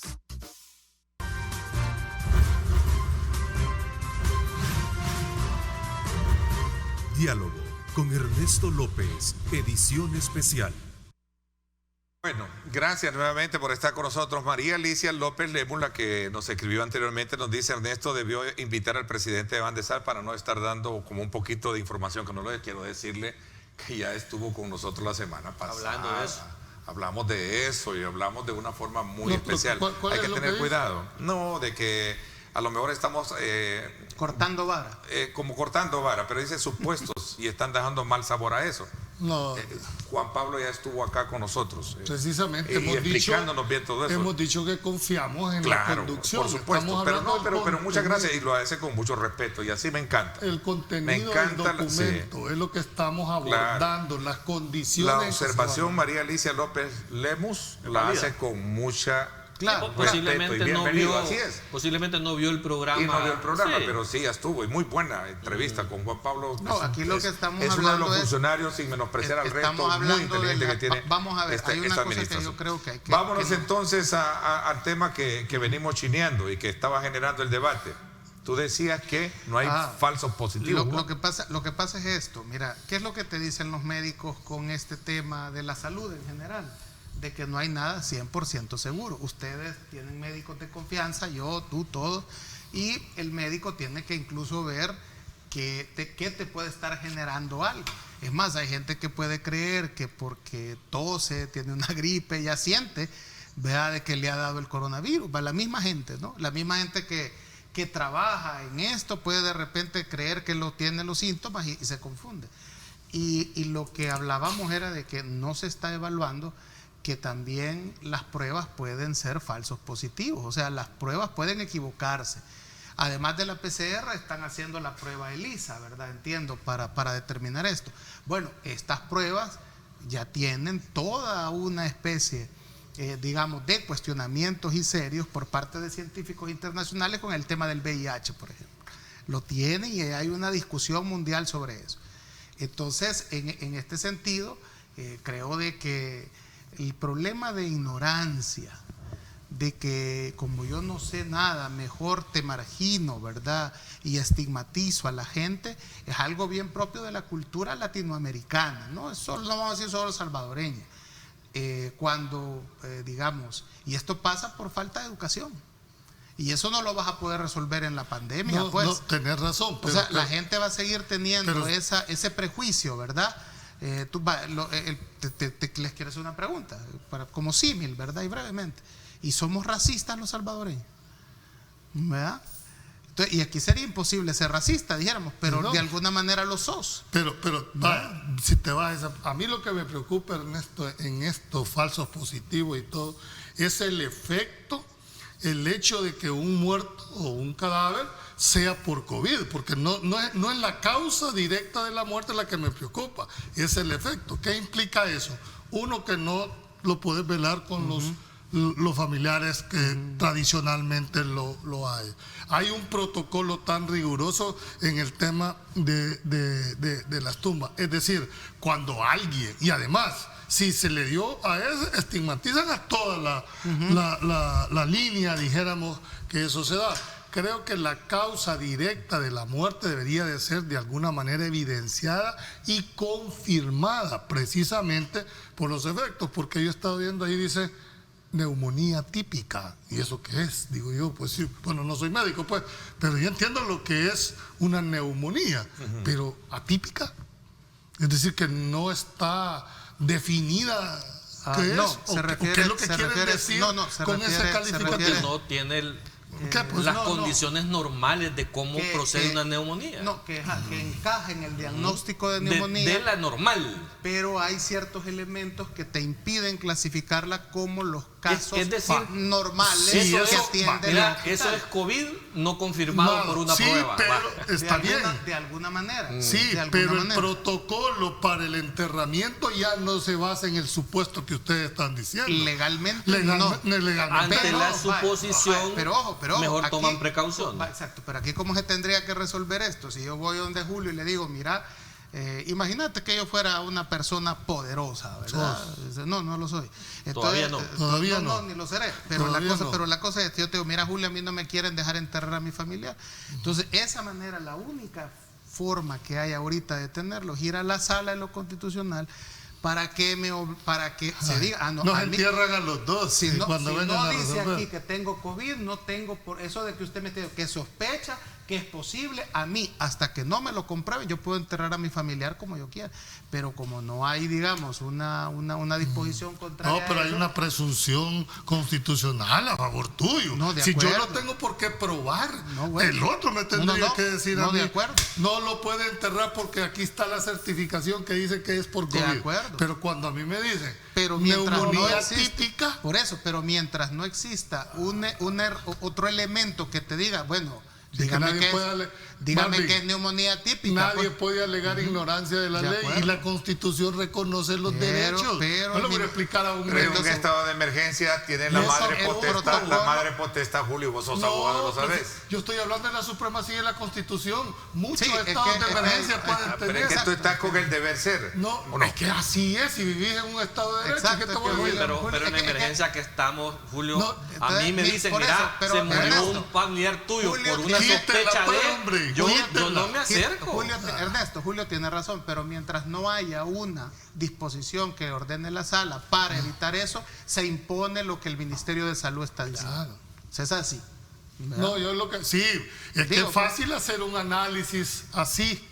Speaker 1: Diálogo con Ernesto López, edición especial.
Speaker 2: Bueno, gracias nuevamente por estar con nosotros. María Alicia López Lemus, la que nos escribió anteriormente, nos dice: Ernesto debió invitar al presidente de Bandesal para no estar dando como un poquito de información, que no lo quiero decirle que ya estuvo con nosotros la semana pasada.
Speaker 5: Hablando de eso.
Speaker 2: Hablamos de eso y hablamos de una forma muy especial.
Speaker 3: ¿Cuál
Speaker 2: Hay que
Speaker 3: es lo
Speaker 2: tener
Speaker 3: que
Speaker 2: cuidado. No, de que a lo mejor estamos...
Speaker 4: cortando vara.
Speaker 2: Como cortando vara, pero dice supuestos y están dejando mal sabor a eso.
Speaker 3: No.
Speaker 2: Juan Pablo ya estuvo acá con nosotros.
Speaker 3: Precisamente
Speaker 2: y explicándonos bien todo eso.
Speaker 3: Hemos dicho que confiamos en la conducción.
Speaker 2: Por supuesto, pero muchas gracias y lo hace con mucho respeto y así me encanta.
Speaker 3: El contenido del documento es lo que estamos abordando, las condiciones.
Speaker 2: La observación María Alicia López Lemus la hace con mucha...
Speaker 5: Claro, posiblemente no vio el programa.
Speaker 2: Y no vio el programa,
Speaker 5: sí.
Speaker 2: Pero sí, ya estuvo. Y muy buena entrevista con Juan Pablo.
Speaker 4: No, aquí lo que estamos hablando
Speaker 2: es uno de los funcionarios, sin menospreciar al resto, muy inteligente que tiene.
Speaker 4: Vamos a ver, hay una
Speaker 2: esta
Speaker 4: cosa que yo creo que hay que...
Speaker 2: Vámonos entonces al tema que venimos chineando y que estaba generando el debate. Tú decías que no hay falsos positivos.
Speaker 4: Lo que pasa es esto. Mira, ¿qué es lo que te dicen los médicos con este tema de la salud en general? De que no hay nada 100% seguro. Ustedes tienen médicos de confianza, yo, tú, todos, y el médico tiene que incluso ver qué te puede estar generando algo. Es más, hay gente que puede creer que porque tose, tiene una gripe, ya siente, vea de que le ha dado el coronavirus. La misma gente, ¿no? La misma gente que trabaja en esto puede de repente creer que tiene los síntomas y se confunde. Y lo que hablábamos era de que no se está evaluando que también las pruebas pueden ser falsos positivos, o sea, las pruebas pueden equivocarse. Además de la PCR, están haciendo la prueba ELISA, ¿verdad? Entiendo, para determinar esto. Bueno, estas pruebas ya tienen toda una especie, digamos, de cuestionamientos y serios por parte de científicos internacionales con el tema del VIH, por ejemplo. Lo tienen y hay una discusión mundial sobre eso. Entonces, en este sentido, creo de que el problema de ignorancia, de que como yo no sé nada, mejor te margino, ¿verdad? Y estigmatizo a la gente, es algo bien propio de la cultura latinoamericana, ¿no? Eso no vamos a decir solo salvadoreña. Digamos, y esto pasa por falta de educación. Y eso no lo vas a poder resolver en la pandemia, pues. No,
Speaker 3: tenés razón.
Speaker 4: Pero, o sea, la gente va a seguir teniendo ese prejuicio, ¿verdad? Les quiero hacer una pregunta, como símil, ¿verdad? Y brevemente. ¿Y somos racistas los salvadoreños? ¿Verdad? Entonces, y aquí sería imposible ser racista, dijéramos, pero no, de alguna manera lo sos.
Speaker 3: Pero si te vas a mí lo que me preocupa, Ernesto, en estos falsos positivos y todo, es el efecto, el hecho de que un muerto o un cadáver sea por COVID, porque no es la causa directa de la muerte la que me preocupa, es el efecto. ¿Qué implica eso? Uno, que no lo puedes velar con los familiares que tradicionalmente lo hay. Hay un protocolo tan riguroso en el tema de las tumbas. Es decir, cuando alguien, y además, si se le dio a ese, estigmatizan a toda la línea, dijéramos, que eso se da. Creo que la causa directa de la muerte debería de ser de alguna manera evidenciada y confirmada precisamente por los efectos, porque yo he estado viendo ahí, dice neumonía típica. ¿Y eso qué es? Digo yo, pues sí, bueno, no soy médico, pues, pero yo entiendo lo que es una neumonía, pero atípica. Es decir, que no está definida. ¿Qué es? ¿Qué es lo que quieren decir con ese calificativo?
Speaker 5: No tiene las condiciones normales de cómo procede una neumonía.
Speaker 4: No, que encaja en el diagnóstico de neumonía.
Speaker 5: De la normal.
Speaker 4: Pero hay ciertos elementos que te impiden clasificarla como los casos normales.
Speaker 5: Sí,
Speaker 4: que
Speaker 5: eso es COVID no confirmado por una prueba.
Speaker 3: Pero está bien.
Speaker 4: De alguna manera.
Speaker 3: Sí, pero el protocolo para el enterramiento ya no se basa en el supuesto que ustedes están diciendo.
Speaker 4: Legalmente
Speaker 5: Ante la suposición,
Speaker 4: pero ojo,
Speaker 5: mejor
Speaker 4: aquí,
Speaker 5: toman precaución.
Speaker 4: Exacto, pero aquí ¿cómo se tendría que resolver esto? Si yo voy donde Julio y le digo, mira, imagínate que yo fuera una persona poderosa, ¿verdad? No, no lo soy.
Speaker 5: Todavía no.
Speaker 3: Todavía no.
Speaker 4: Ni lo seré. Pero la cosa es que yo te digo, mira, Julio, a mí no me quieren dejar enterrar a mi familia. Entonces, esa manera, la única forma que hay ahorita de tenerlo es ir a la sala de lo constitucional para que se diga,
Speaker 3: nos entierran a los dos.
Speaker 4: Si no,
Speaker 3: cuando
Speaker 4: si
Speaker 3: vengan
Speaker 4: no
Speaker 3: a
Speaker 4: dice
Speaker 3: resolver.
Speaker 4: aquí que tengo COVID, no tengo, por eso de que usted me dice que sospecha, que es posible, a mí, hasta que no me lo compruebe, yo puedo enterrar a mi familiar como yo quiera. Pero como no hay, digamos, una disposición contraria.
Speaker 3: No, pero hay una presunción constitucional a favor tuyo.
Speaker 4: No, de
Speaker 3: si yo
Speaker 4: acuerdo.
Speaker 3: no tengo por qué probar,
Speaker 4: No, bueno.
Speaker 3: el otro me tendría que decir a mí.
Speaker 4: De acuerdo.
Speaker 3: No lo puede enterrar porque aquí está la certificación que dice que es por COVID.
Speaker 4: De acuerdo.
Speaker 3: Pero cuando a mí me dicen
Speaker 4: Pero mientras
Speaker 3: neumonía
Speaker 4: no existe,
Speaker 3: típica,
Speaker 4: por eso, pero mientras no exista otro elemento que te diga, bueno,
Speaker 3: sí,
Speaker 4: dígame
Speaker 3: Marvin,
Speaker 4: que es neumonía típica.
Speaker 3: nadie
Speaker 4: pues.
Speaker 3: puede alegar ignorancia de la
Speaker 4: De
Speaker 3: ley
Speaker 4: acuerdo.
Speaker 3: y la Constitución reconoce los derechos.
Speaker 4: pero
Speaker 3: no lo voy a
Speaker 4: mira,
Speaker 3: explicar a un
Speaker 2: Pero en un
Speaker 3: médico.
Speaker 2: estado de emergencia tiene la
Speaker 3: Eso
Speaker 2: madre
Speaker 3: es un
Speaker 2: potestad,
Speaker 4: protocolo.
Speaker 2: Julio, vos sos abogado, lo
Speaker 3: pues,
Speaker 2: sabés.
Speaker 3: yo estoy hablando de la supremacía de la Constitución. Muchos
Speaker 4: Sí, es
Speaker 3: estados
Speaker 4: que-
Speaker 3: de emergencia pueden
Speaker 2: Pero
Speaker 3: tener.
Speaker 2: es que tú estás con el deber ser.
Speaker 3: No,
Speaker 2: ¿o no?
Speaker 3: es que así es. Si vivís en un estado de derecho,
Speaker 4: Exacto,
Speaker 3: ¿qué te
Speaker 4: es
Speaker 3: voy a
Speaker 4: que,
Speaker 3: decir?
Speaker 5: Pero en la emergencia que estamos, Julio,
Speaker 3: No,
Speaker 5: a mí me
Speaker 4: entonces,
Speaker 5: dicen,
Speaker 4: por eso,
Speaker 5: mira,
Speaker 4: pero
Speaker 5: se murió
Speaker 4: Ernesto,
Speaker 5: un familiar tuyo
Speaker 4: Julio,
Speaker 5: por una
Speaker 3: quítela,
Speaker 5: sospecha
Speaker 3: pues,
Speaker 5: de...
Speaker 3: hombre,
Speaker 5: Yo
Speaker 3: quítela.
Speaker 5: no me acerco.
Speaker 4: Julio, Ernesto, Julio tiene razón, pero mientras no haya una disposición que ordene la sala para evitar eso, se impone lo que el Ministerio de Salud está diciendo.
Speaker 3: Claro.
Speaker 4: O sea, es así. ¿verdad?
Speaker 3: No, yo lo que sí, es que
Speaker 4: Digo,
Speaker 3: es fácil hacer un análisis así,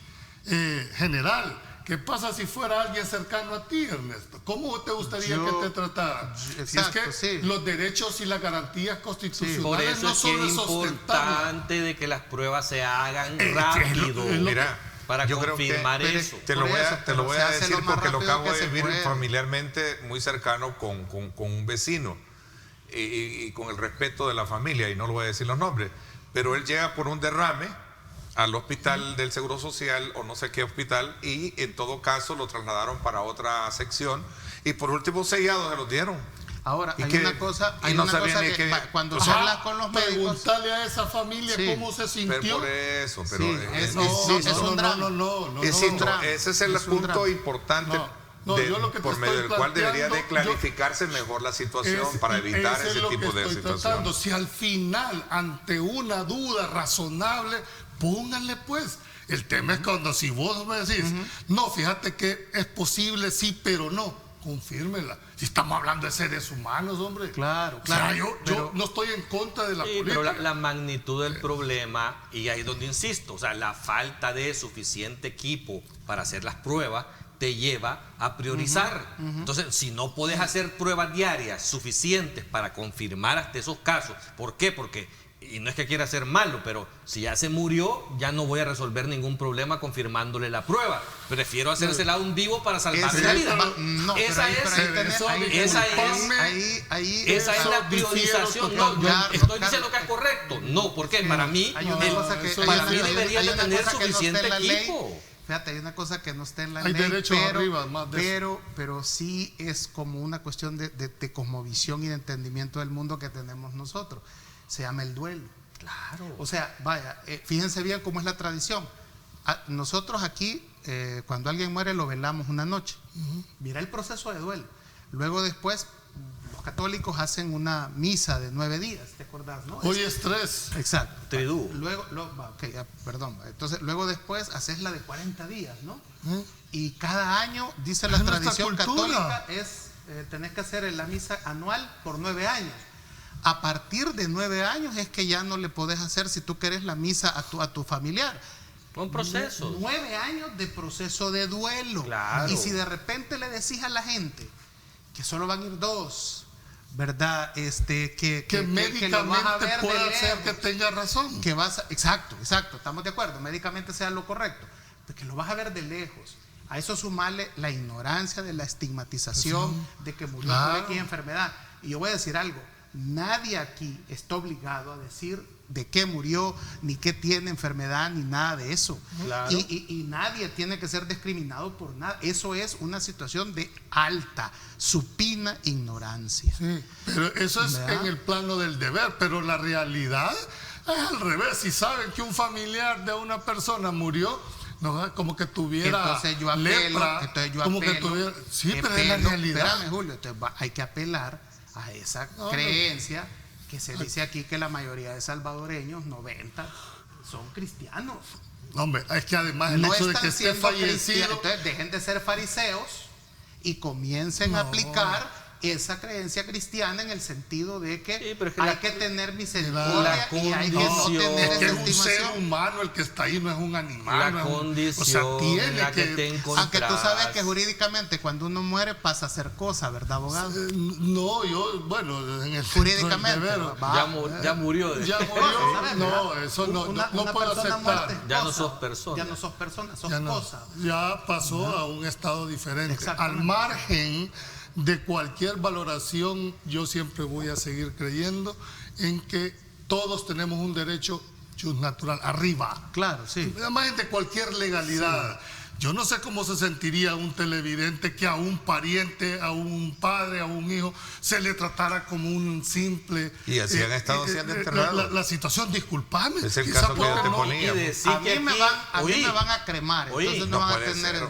Speaker 3: general. ¿Qué pasa si fuera alguien cercano a ti, Ernesto? ¿Cómo te gustaría que te tratara?
Speaker 4: Exacto,
Speaker 3: es que
Speaker 4: sí.
Speaker 3: los derechos y las garantías constitucionales
Speaker 5: Por eso
Speaker 3: no
Speaker 5: es
Speaker 3: son
Speaker 5: que es
Speaker 3: sustentables.
Speaker 5: importante de que las pruebas se hagan
Speaker 3: Es
Speaker 5: rápido.
Speaker 2: Mira,
Speaker 5: para
Speaker 2: yo creo
Speaker 5: confirmar
Speaker 2: que
Speaker 5: eso.
Speaker 2: te lo
Speaker 4: Por
Speaker 2: voy
Speaker 4: eso,
Speaker 2: a
Speaker 4: pero se hace
Speaker 2: decir
Speaker 4: lo más
Speaker 2: porque lo
Speaker 4: rápido
Speaker 2: acabo
Speaker 4: que
Speaker 2: de
Speaker 4: se
Speaker 2: vivir
Speaker 4: puede.
Speaker 2: familiarmente muy cercano con un vecino y con el respeto de la familia, y no lo voy a decir los nombres, pero él llega por un derrame al hospital del Seguro Social o no sé qué hospital, y en todo caso lo trasladaron para otra sección y por último sellados se los dieron.
Speaker 4: Ahora,
Speaker 2: Y
Speaker 4: hay
Speaker 2: que-
Speaker 4: una cosa,
Speaker 2: y
Speaker 4: hay
Speaker 2: no
Speaker 4: una
Speaker 2: sabían
Speaker 4: cosa
Speaker 2: ni
Speaker 4: que
Speaker 2: qué-
Speaker 4: cuando se habla con los médicos,
Speaker 3: Pregúntale a esa familia
Speaker 4: Sí.
Speaker 3: cómo se
Speaker 2: Pero
Speaker 3: sintió.
Speaker 2: por eso, pero
Speaker 4: Sí, es un
Speaker 2: insisto,
Speaker 4: drama.
Speaker 2: ese es el
Speaker 4: Es un
Speaker 2: punto
Speaker 4: drama.
Speaker 2: importante
Speaker 3: No, yo lo que te
Speaker 2: por medio
Speaker 3: estoy
Speaker 2: del cual debería de
Speaker 3: planteando,
Speaker 2: clarificarse mejor la situación para evitar
Speaker 3: ese es
Speaker 2: ese
Speaker 3: lo
Speaker 2: tipo
Speaker 3: que
Speaker 2: de
Speaker 3: estoy
Speaker 2: situaciones.
Speaker 3: tratando. Si al final, ante una duda razonable, pónganle pues. El tema es cuando si vos me decís, no, fíjate que es posible, sí, pero no, confírmela. Si estamos hablando de seres humanos, hombre.
Speaker 4: Claro,
Speaker 3: O sea,
Speaker 4: claro,
Speaker 3: yo
Speaker 4: pero-
Speaker 3: no estoy en contra de la
Speaker 5: Sí,
Speaker 3: política.
Speaker 5: pero la magnitud del problema, y ahí es donde insisto, o sea, la falta de suficiente equipo para hacer las pruebas te lleva a priorizar. Entonces, si no puedes hacer pruebas diarias suficientes para confirmar hasta esos casos, ¿por qué? Porque, y no es que quiera ser malo, pero si ya se murió, ya no voy a resolver ningún problema confirmándole la prueba. Prefiero hacérsela a un vivo para salvarle la vida.
Speaker 4: No,
Speaker 5: Esa
Speaker 4: pero
Speaker 5: es,
Speaker 4: ahí tenés-
Speaker 3: eso,
Speaker 4: ahí-
Speaker 5: esa
Speaker 3: disculpadme,
Speaker 4: ahí
Speaker 5: esa es
Speaker 3: Eso
Speaker 5: la
Speaker 3: difiero
Speaker 5: priorización. No,
Speaker 3: totalmente.
Speaker 5: yo estoy diciendo que es correcto. No, porque para mí,
Speaker 4: hay una cosa que-
Speaker 5: para
Speaker 4: hay
Speaker 5: mí
Speaker 4: una-
Speaker 5: debería
Speaker 4: hay
Speaker 5: de
Speaker 4: una
Speaker 5: tener
Speaker 4: cosa que no está
Speaker 5: suficiente
Speaker 4: en la ley.
Speaker 5: equipo.
Speaker 4: Fíjate, hay una cosa que no está en la
Speaker 3: Hay
Speaker 4: ley,
Speaker 3: derechos arriba, más de eso.
Speaker 4: pero sí es como una cuestión de cosmovisión y de entendimiento del mundo que tenemos nosotros. Se llama el duelo.
Speaker 5: Claro.
Speaker 4: O sea, vaya, fíjense bien cómo es la tradición. Nosotros aquí, cuando alguien muere, lo velamos una noche. Mira el proceso de duelo. Luego después, los católicos hacen una misa de 9 días, ¿te acordás, no?
Speaker 3: Hoy es 3.
Speaker 4: Exacto.
Speaker 5: Tridú.
Speaker 4: Luego, perdón. Entonces, luego después haces la de 40 días, ¿no? Y cada año, dice la
Speaker 3: Es nuestra
Speaker 4: tradición
Speaker 3: cultura.
Speaker 4: católica, tenés que hacer la misa anual por 9 años. A partir de 9 años es que ya no le podés hacer, si tú querés, la misa a tu familiar.
Speaker 5: Un proceso.
Speaker 4: 9 años de proceso de duelo.
Speaker 5: Claro.
Speaker 4: Y si de repente le decís a la gente que solo van a ir 2, ¿verdad? Que lo vas a
Speaker 3: médicamente
Speaker 4: ver de
Speaker 3: puede ser
Speaker 4: lejos,
Speaker 3: que tenga razón.
Speaker 4: que vas exacto, estamos de acuerdo, médicamente sea lo correcto, pero que lo vas a ver de lejos. A eso sumarle la ignorancia de la estigmatización de que murió por X enfermedad. Y yo voy a decir algo, nadie aquí está obligado a decir de qué murió, ni qué tiene enfermedad, ni nada de eso.
Speaker 5: Claro.
Speaker 4: Y nadie tiene que ser discriminado por nada. Eso es una situación de alta, supina ignorancia.
Speaker 3: Sí, pero eso es
Speaker 4: ¿verdad?
Speaker 3: en el plano del deber, pero la realidad es al revés. Si saben que un familiar de una persona murió, No, como que tuviera
Speaker 4: entonces yo apelo,
Speaker 3: lepra, como que tuviera, sí, pero es la realidad.
Speaker 4: Espérame, Julio, entonces hay que apelar a esa creencia que se dice aquí que la mayoría de salvadoreños, 90, son cristianos.
Speaker 3: No, hombre, es que además el hecho de que esté fallecido,
Speaker 4: entonces dejen de ser fariseos y comiencen a aplicar esa creencia cristiana en el sentido de que, hay que tener misericordia y hay que no tener
Speaker 3: es que es un
Speaker 4: estimación.
Speaker 3: ser humano el que está ahí, no es un animal.
Speaker 5: La condición,
Speaker 3: o sea, tiene
Speaker 5: que te encontrás.
Speaker 4: Aunque tú sabes que jurídicamente cuando uno muere pasa a ser cosa, ¿verdad, abogado?
Speaker 3: No, yo, bueno, en el
Speaker 4: jurídicamente
Speaker 5: ya murió.
Speaker 3: Ya murió. No, eso no puedo aceptar.
Speaker 5: Ya no sos persona.
Speaker 4: Ya no sos persona, sos cosa.
Speaker 3: Ya pasó a un estado diferente. Al margen de cualquier valoración, yo siempre voy a seguir creyendo en que todos tenemos un derecho natural arriba.
Speaker 4: Claro, sí.
Speaker 3: Además de cualquier legalidad. Sí. Yo no sé cómo se sentiría un televidente que a un pariente, a un padre, a un hijo, se le tratara como un simple...
Speaker 2: Y así han estado siendo enterrados.
Speaker 3: La situación, disculpame.
Speaker 2: Es el caso que yo te ponía.
Speaker 4: A mí me van a cremar, entonces no van a tener...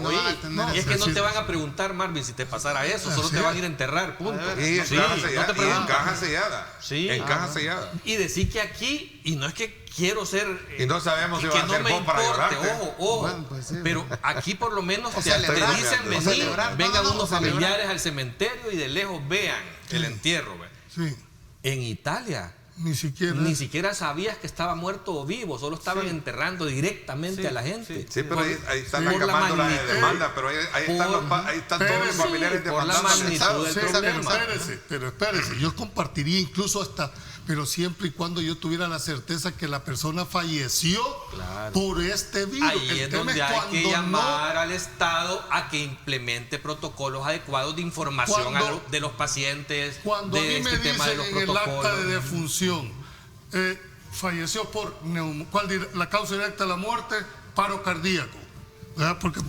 Speaker 5: Y es que no te van a preguntar, Marvin, si te pasara eso, solo te van a ir a enterrar, punto.
Speaker 2: Y en caja sellada.
Speaker 5: Sí.
Speaker 2: En caja sellada.
Speaker 5: Y decir que aquí, y no es que quiero ser...
Speaker 2: Y no sabemos si va a ser
Speaker 5: no
Speaker 2: para llorarte.
Speaker 5: Ojo.
Speaker 4: Bueno, pues sí,
Speaker 5: pero aquí por lo menos te
Speaker 2: dicen
Speaker 5: venir, vengan unos familiares al cementerio y de lejos vean el entierro.
Speaker 3: Sí.
Speaker 5: En Italia ni siquiera sabías que estaba muerto o vivo, solo estaban enterrando directamente a la gente.
Speaker 2: Sí, pero ahí están acabando la demanda, pero ahí están todos los familiares demandando al Estado.
Speaker 3: Pero espérese, yo compartiría incluso hasta... pero siempre y cuando yo tuviera la certeza que la persona falleció por este virus.
Speaker 5: Ahí es donde hay que llamar al Estado a que implemente protocolos adecuados de información de los pacientes.
Speaker 3: Cuando a mí me dicen en el acta de defunción, falleció por la causa directa de la muerte, paro cardíaco. Porque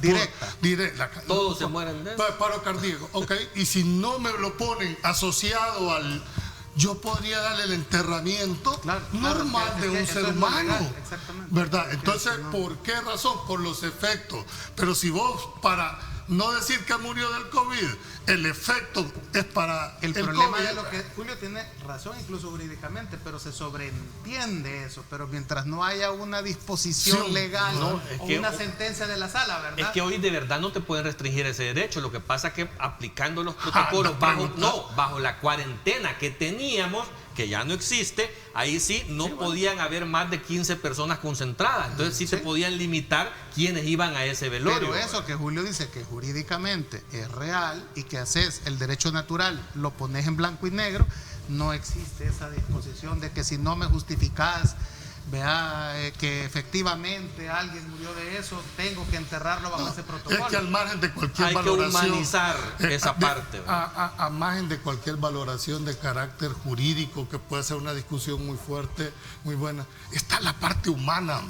Speaker 3: directa.
Speaker 5: Todos se mueren de eso.
Speaker 3: Paro cardíaco, ok. Y si no me lo ponen asociado al... yo podría darle el enterramiento normal de un ser humano, ¿verdad? Entonces, ¿por qué razón? Por los efectos. Pero si vos, para no decir que murió del COVID, el efecto es para
Speaker 4: el problema COVID. Es lo que Julio tiene razón, incluso jurídicamente, pero se sobreentiende eso. Pero mientras no haya una disposición legal o una sentencia de la sala, ¿verdad?
Speaker 5: Es que hoy de verdad no te pueden restringir ese derecho. Lo que pasa es que aplicando los protocolos bajo la cuarentena que teníamos, que ya no existe, ahí sí no podían haber más de 15 personas concentradas. Entonces sí se podían limitar quienes iban a ese velorio.
Speaker 4: Pero eso que Julio dice que jurídicamente es real y que haces el derecho natural, lo pones en blanco y negro, no existe esa disposición de que si no me justificás, vea que efectivamente alguien murió de eso, tengo que enterrarlo bajo ese protocolo.
Speaker 3: Es que al margen de cualquier valoración,
Speaker 5: hay que humanizar esa parte.
Speaker 3: A margen de cualquier valoración de carácter jurídico, que puede ser una discusión muy fuerte, muy buena, está la parte humana,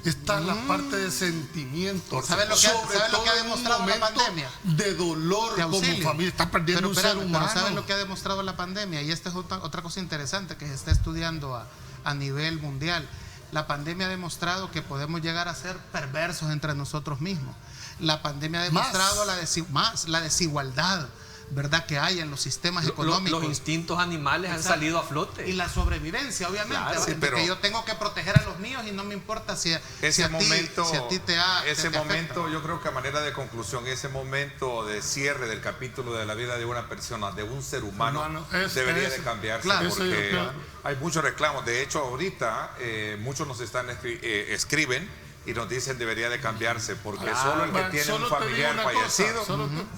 Speaker 3: está la parte de sentimiento.
Speaker 4: ¿Sabes lo que ha demostrado la pandemia?
Speaker 3: De dolor como familia, está perdiendo un ser humano.
Speaker 4: Pero ¿sabes lo que ha demostrado la pandemia? Y esta es otra cosa interesante que se está estudiando a nivel mundial. La pandemia ha demostrado que podemos llegar a ser perversos entre nosotros mismos. La pandemia ha demostrado la desigualdad, ¿verdad?, que hay en los sistemas económicos.
Speaker 5: Los instintos animales han salido a flote.
Speaker 4: Y la sobrevivencia, obviamente. Claro, sí, pero yo tengo que proteger a los míos y no me importa si a ti te afecta.
Speaker 2: Yo creo que a manera de conclusión, ese momento de cierre del capítulo de la vida de una persona, de un ser humano, debería de cambiarse, porque hay muchos reclamos. De hecho, ahorita muchos nos escriben y nos dicen debería de cambiarse, porque solo el que tiene un familiar fallecido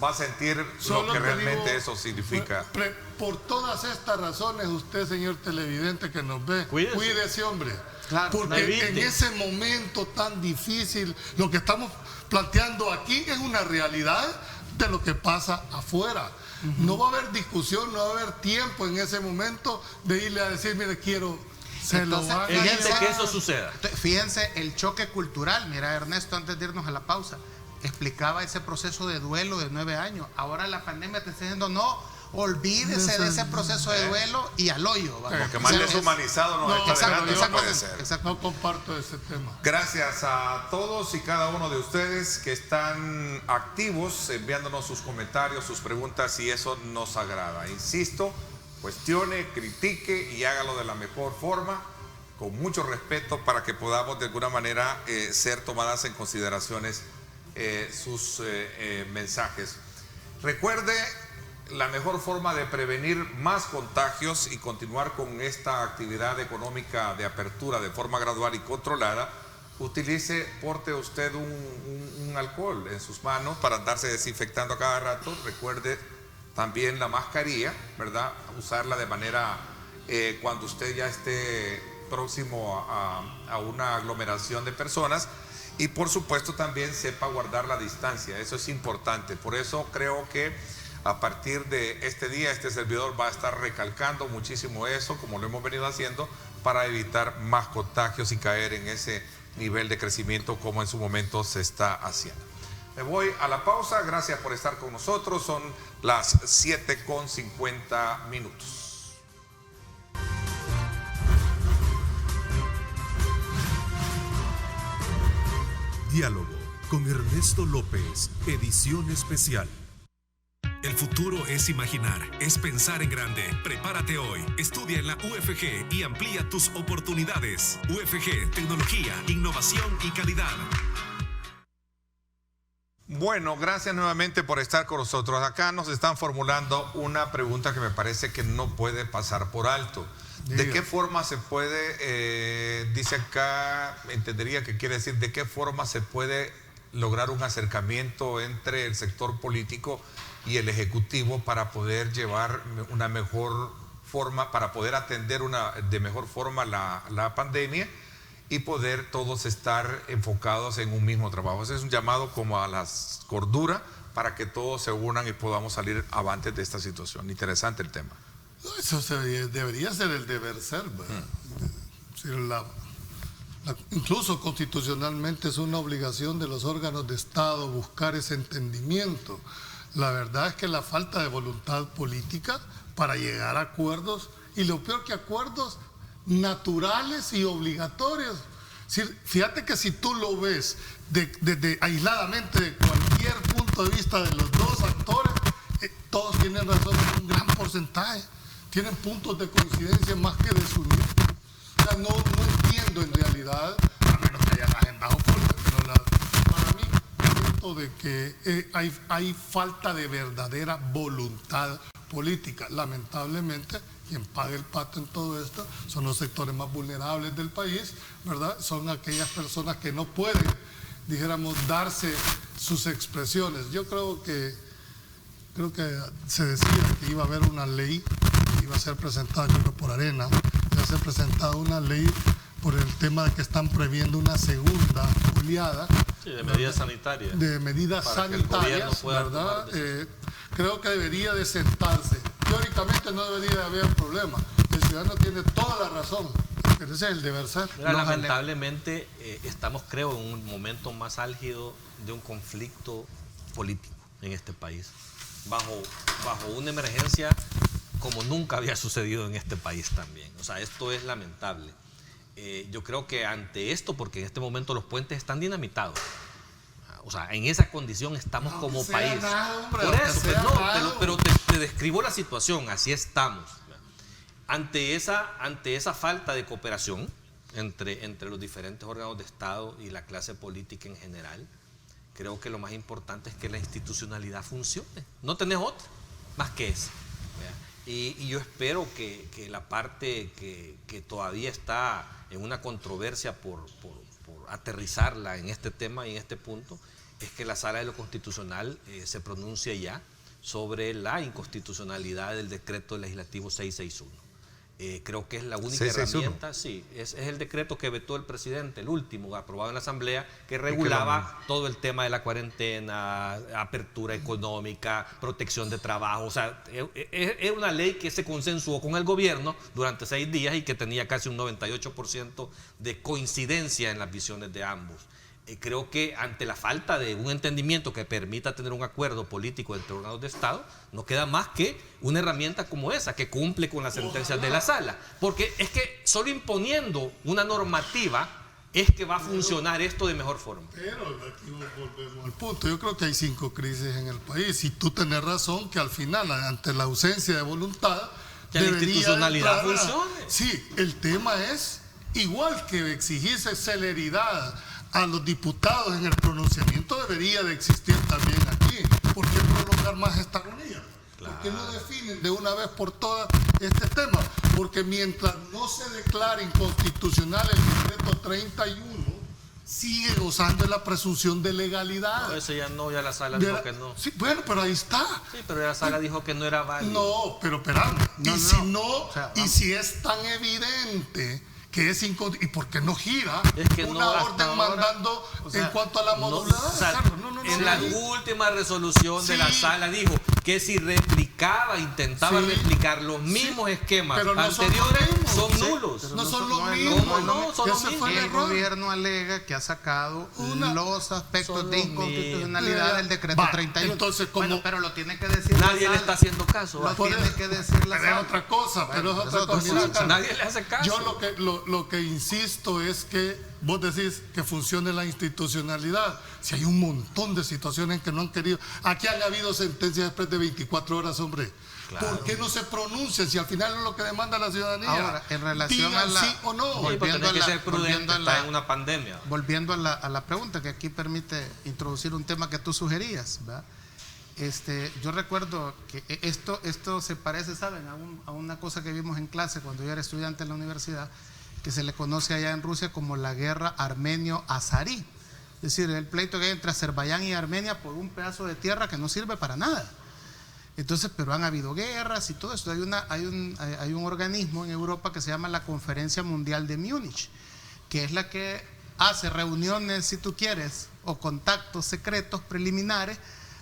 Speaker 2: va a sentir lo que realmente eso significa.
Speaker 3: Por todas estas razones, usted, señor televidente que nos ve, cuídese, hombre.
Speaker 4: Claro,
Speaker 3: porque en ese momento tan difícil, lo que estamos planteando aquí es una realidad de lo que pasa afuera. No va a haber discusión, no va a haber tiempo en ese momento de irle a decir, mire, quiero...
Speaker 5: Fíjense que eso suceda.
Speaker 4: Fíjense el choque cultural. Mira, Ernesto, antes de irnos a la pausa, explicaba ese proceso de duelo de 9 años. Ahora la pandemia te está diciendo, no, olvídese de ese proceso de duelo y al hoyo.
Speaker 2: Porque más deshumanizado nos está dejando, no puede ser.
Speaker 3: No comparto ese tema.
Speaker 2: Gracias a todos y cada uno de ustedes que están activos, enviándonos sus comentarios, sus preguntas, y eso nos agrada. Insisto, cuestione, critique y hágalo de la mejor forma, con mucho respeto, para que podamos de alguna manera ser tomadas en consideraciones sus mensajes. Recuerde, la mejor forma de prevenir más contagios y continuar con esta actividad económica de apertura de forma gradual y controlada, porte usted un alcohol en sus manos para andarse desinfectando a cada rato. Recuerde también la mascarilla, ¿verdad? Usarla de manera cuando usted ya esté próximo a una aglomeración de personas, y por supuesto también sepa guardar la distancia. Eso es importante. Por eso creo que a partir de este día este servidor va a estar recalcando muchísimo eso, como lo hemos venido haciendo, para evitar más contagios y caer en ese nivel de crecimiento como en su momento se está haciendo. Me voy a la pausa. Gracias por estar con nosotros. Son las 7:50.
Speaker 1: Diálogo con Ernesto López, edición especial.
Speaker 7: El futuro es imaginar, es pensar en grande. Prepárate hoy, estudia en la UFG y amplía tus oportunidades. UFG, tecnología, innovación y calidad.
Speaker 2: Bueno, gracias nuevamente por estar con nosotros. Acá nos están formulando una pregunta que me parece que no puede pasar por alto. ¿De qué forma se puede, dice acá, entendería que quiere decir, de qué forma se puede lograr un acercamiento entre el sector político y el ejecutivo para poder llevar una mejor forma, para poder atender de mejor forma la pandemia y poder todos estar enfocados en un mismo trabajo? Ese es un llamado como a la cordura para que todos se unan y podamos salir avantes de esta situación. Interesante el tema.
Speaker 3: Eso debería ser el deber ser. Incluso constitucionalmente es una obligación de los órganos de Estado buscar ese entendimiento. La verdad es que la falta de voluntad política para llegar a acuerdos, y lo peor que acuerdos naturales y obligatorios. Fíjate que si tú lo ves aisladamente de cualquier punto de vista de los dos actores, todos tienen razón en un gran porcentaje. Tienen puntos de coincidencia más que desunidos. O sea, no entiendo en realidad, a menos que hayan agendado fuerte, pero para mí siento de que hay falta de verdadera voluntad política. Lamentablemente, quien paga el pato en todo esto son los sectores más vulnerables del país, ¿verdad? Son aquellas personas que no pueden, dijéramos, darse sus expresiones. Yo creo que se decía que iba a haber una ley, iba a ser presentada, creo que por Arena, iba a ser presentada una ley por el tema de que están previendo una segunda oleada.
Speaker 5: Sí, de medidas sanitarias.
Speaker 3: De medidas sanitarias, ¿verdad? Creo que debería de sentarse. Teóricamente no debería de haber problema. El ciudadano tiene toda la razón. Ese es el deber ser.
Speaker 5: Lamentablemente estamos, creo, en un momento más álgido de un conflicto político en este país. Bajo una emergencia como nunca había sucedido en este país también. O sea, esto es lamentable. Yo creo que ante esto, porque en este momento los puentes están dinamitados, o sea, en esa condición estamos como país. Por eso, pero te describo la situación, así estamos. Ante esa falta de cooperación entre los diferentes órganos de Estado y la clase política en general, creo que lo más importante es que la institucionalidad funcione. No tenés otra más que esa. Y yo espero que la parte que todavía está en una controversia por aterrizarla en este tema y en este punto, es que la Sala de lo Constitucional se pronuncie ya sobre la inconstitucionalidad del decreto legislativo 661. Creo que es la única 661. Herramienta, sí, es el decreto que vetó el presidente, el último, aprobado en la Asamblea, que regulaba todo el tema de la cuarentena, apertura económica, protección de trabajo. O sea, es una ley que se consensuó con el gobierno durante 6 días y que tenía casi un 98% de coincidencia en las visiones de ambos. Creo que ante la falta de un entendimiento que permita tener un acuerdo político entre órganos de Estado, no queda más que una herramienta como esa, que cumple con las sentencias de la sala. Porque es que solo imponiendo una normativa es que va a funcionar esto de mejor forma.
Speaker 3: Pero aquí volvemos al punto. Yo creo que hay 5 crisis en el país y tú tenés razón que al final, ante la ausencia de voluntad,
Speaker 5: que la institucionalidad funcione.
Speaker 3: Sí, el tema es igual que exigirse celeridad a los diputados en el pronunciamiento, debería de existir también aquí. ¿Por qué prolongar más esta agonía? Claro. ¿Por qué no definen de una vez por todas este tema? Porque mientras no se declare inconstitucional el decreto 31, sigue gozando de la presunción de legalidad.
Speaker 5: No, eso ya no, ya la sala dijo que no.
Speaker 3: Sí, bueno, pero ahí está.
Speaker 5: Sí, pero la sala dijo que no era válido.
Speaker 3: No, pero esperamos. Y si es tan evidente que es ¿y por qué no gira
Speaker 5: es que
Speaker 3: una orden mandando en cuanto a la modularidad?
Speaker 5: En la última resolución de la sala dijo que si intentaba replicar los mismos esquemas anteriores, son nulos.
Speaker 3: No son los mismos.
Speaker 4: No, son los mismos. El gobierno alega que ha sacado los aspectos de inconstitucionalidad del decreto 31.
Speaker 3: Entonces,
Speaker 4: pero lo tiene que decir
Speaker 5: nadie le está haciendo caso.
Speaker 4: Lo tiene que decir la sala.
Speaker 3: Es otra cosa, pero es otra cosa.
Speaker 5: Nadie le hace caso.
Speaker 3: Yo lo que insisto es que vos decís que funcione la institucionalidad. Si hay un montón de situaciones en que no han querido. Aquí han habido sentencias después de 24 horas, hombre. Claro. ¿Por qué no se pronuncian si al final es lo que demanda la ciudadanía?
Speaker 4: Ahora, en relación a la...
Speaker 3: sí o no.
Speaker 5: Volviendo a que ser prudente, está en una pandemia.
Speaker 4: Volviendo a la pregunta que aquí permite introducir un tema que tú sugerías, ¿verdad? Yo recuerdo que esto se parece, ¿saben? A una cosa que vimos en clase cuando yo era estudiante en la universidad, que se le conoce allá en Rusia como la guerra armenio-azarí. Es decir, el pleito que hay entre Azerbaiyán y Armenia por un pedazo de tierra que no sirve para nada. Entonces, pero han habido guerras y todo esto. Hay un organismo en Europa que se llama la Conferencia Mundial de Múnich, que es la que hace reuniones, si tú quieres, o contactos secretos preliminares,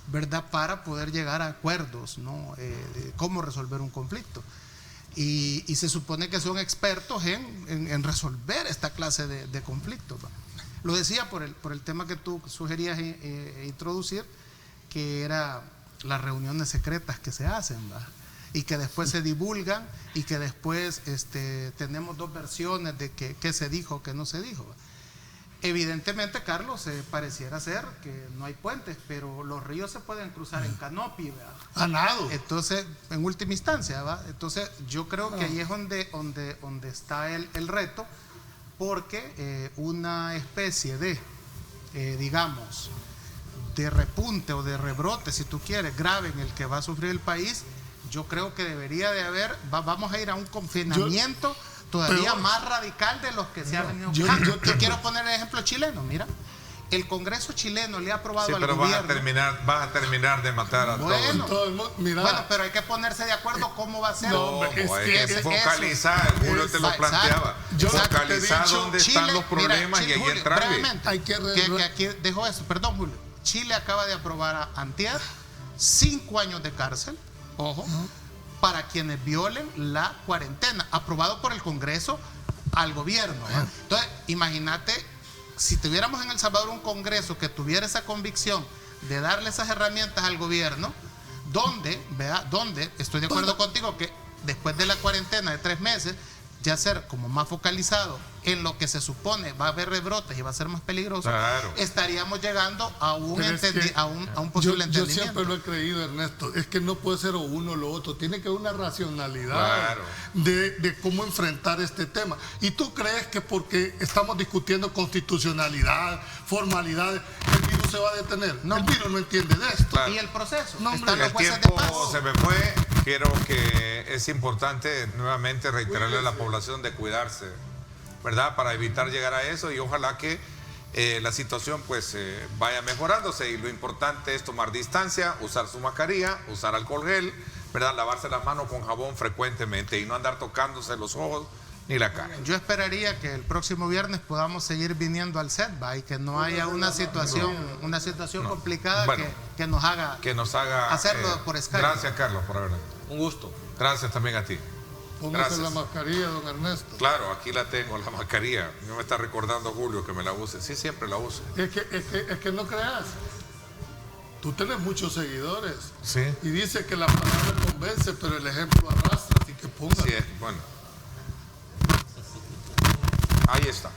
Speaker 4: ¿verdad?, para poder llegar a acuerdos, ¿no?, de cómo resolver un conflicto. Y se supone que son expertos en resolver esta clase de conflictos, ¿va? Lo decía por el tema que tú sugerías introducir, que era las reuniones secretas que se hacen, ¿va? Y que después se divulgan y que después tenemos dos versiones de qué se dijo, qué no se dijo, ¿va? Evidentemente, Carlos, pareciera ser que no hay puentes, pero los ríos se pueden cruzar en canopy, ¿verdad?
Speaker 3: A nado.
Speaker 4: Entonces, en última instancia, ¿va? Entonces, yo creo que ahí es donde está el reto, porque una especie de, digamos, de repunte o de rebrote, si tú quieres, grave en el que va a sufrir el país, yo creo que debería de haber, vamos a ir a un confinamiento todavía más radical de los que se ha venido. Yo quiero poner el ejemplo chileno. Mira, el Congreso chileno le ha aprobado al gobierno.
Speaker 2: Vas a terminar de matar a todos.
Speaker 4: Bueno, pero hay que ponerse de acuerdo cómo va a ser.
Speaker 2: No, es que focalizar, Julio te lo planteaba. Focalizar dónde están los problemas y ahí entrarle.
Speaker 4: Que aquí dejo eso, perdón, Julio. Chile acaba de aprobar antier 5 años de cárcel, ojo, para quienes violen la cuarentena, aprobado por el Congreso al gobierno. Entonces, imagínate, si tuviéramos en El Salvador un Congreso que tuviera esa convicción de darle esas herramientas al gobierno, donde estoy de acuerdo contigo que después de la cuarentena de 3 meses, ya ser como más focalizado en lo que se supone va a haber rebrotes y va a ser más peligroso, claro, estaríamos llegando a un posible entendimiento.
Speaker 3: Yo siempre lo he creído, Ernesto, es que no puede ser o uno o lo otro, tiene que haber una racionalidad, claro, de cómo enfrentar este tema. ¿Y tú crees que porque estamos discutiendo constitucionalidad, formalidades, el virus se va a detener? No. El virus no entiende de esto.
Speaker 2: Claro.
Speaker 4: ¿Y el proceso?
Speaker 2: No, están los jueces de paz. Se me fue. Quiero que es importante nuevamente reiterarle a la población de cuidarse, ¿verdad? Para evitar llegar a eso, y ojalá que la situación pues vaya mejorándose, y lo importante es tomar distancia, usar su mascarilla, usar alcohol gel, ¿verdad? Lavarse las manos con jabón frecuentemente y no andar tocándose los ojos ni la cara.
Speaker 4: Yo esperaría que el próximo viernes podamos seguir viniendo al set, ¿va? Y que no haya una situación complicada, bueno, que nos haga hacerlo por Skype.
Speaker 2: Gracias, Carlos, por haber venido.
Speaker 5: Un gusto.
Speaker 2: Gracias también a ti.
Speaker 3: Póngase la mascarilla, don Ernesto.
Speaker 2: Claro, aquí la tengo, la mascarilla. No me está recordando Julio que me la use. Sí, siempre la uso.
Speaker 3: Es que no creas. Tú tienes muchos seguidores.
Speaker 2: Sí.
Speaker 3: Y dice que la palabra convence, pero el ejemplo arrastra, así que póngase.
Speaker 2: Sí, bueno. Ahí está.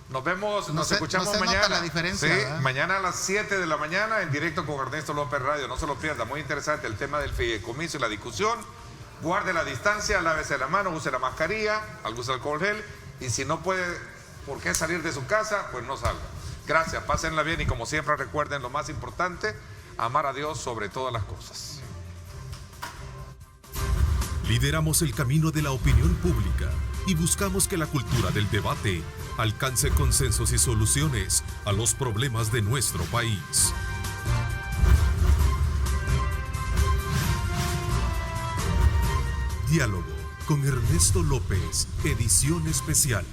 Speaker 2: Nos vemos, nos escuchamos mañana.
Speaker 4: Nota la diferencia,
Speaker 2: sí,
Speaker 4: ¿verdad?
Speaker 2: mañana a las 7 de la mañana en directo con Ernesto López Radio. No se lo pierda, muy interesante el tema del fideicomiso y la discusión. Guarde la distancia, lávese la mano, use la mascarilla, use alcohol gel. Y si no puede, ¿por qué salir de su casa? Pues no salga. Gracias, pásenla bien y como siempre recuerden lo más importante, amar a Dios sobre todas las cosas.
Speaker 1: Lideramos el camino de la opinión pública y buscamos que la cultura del debate alcance consensos y soluciones a los problemas de nuestro país. Diálogo con Ernesto López, edición especial.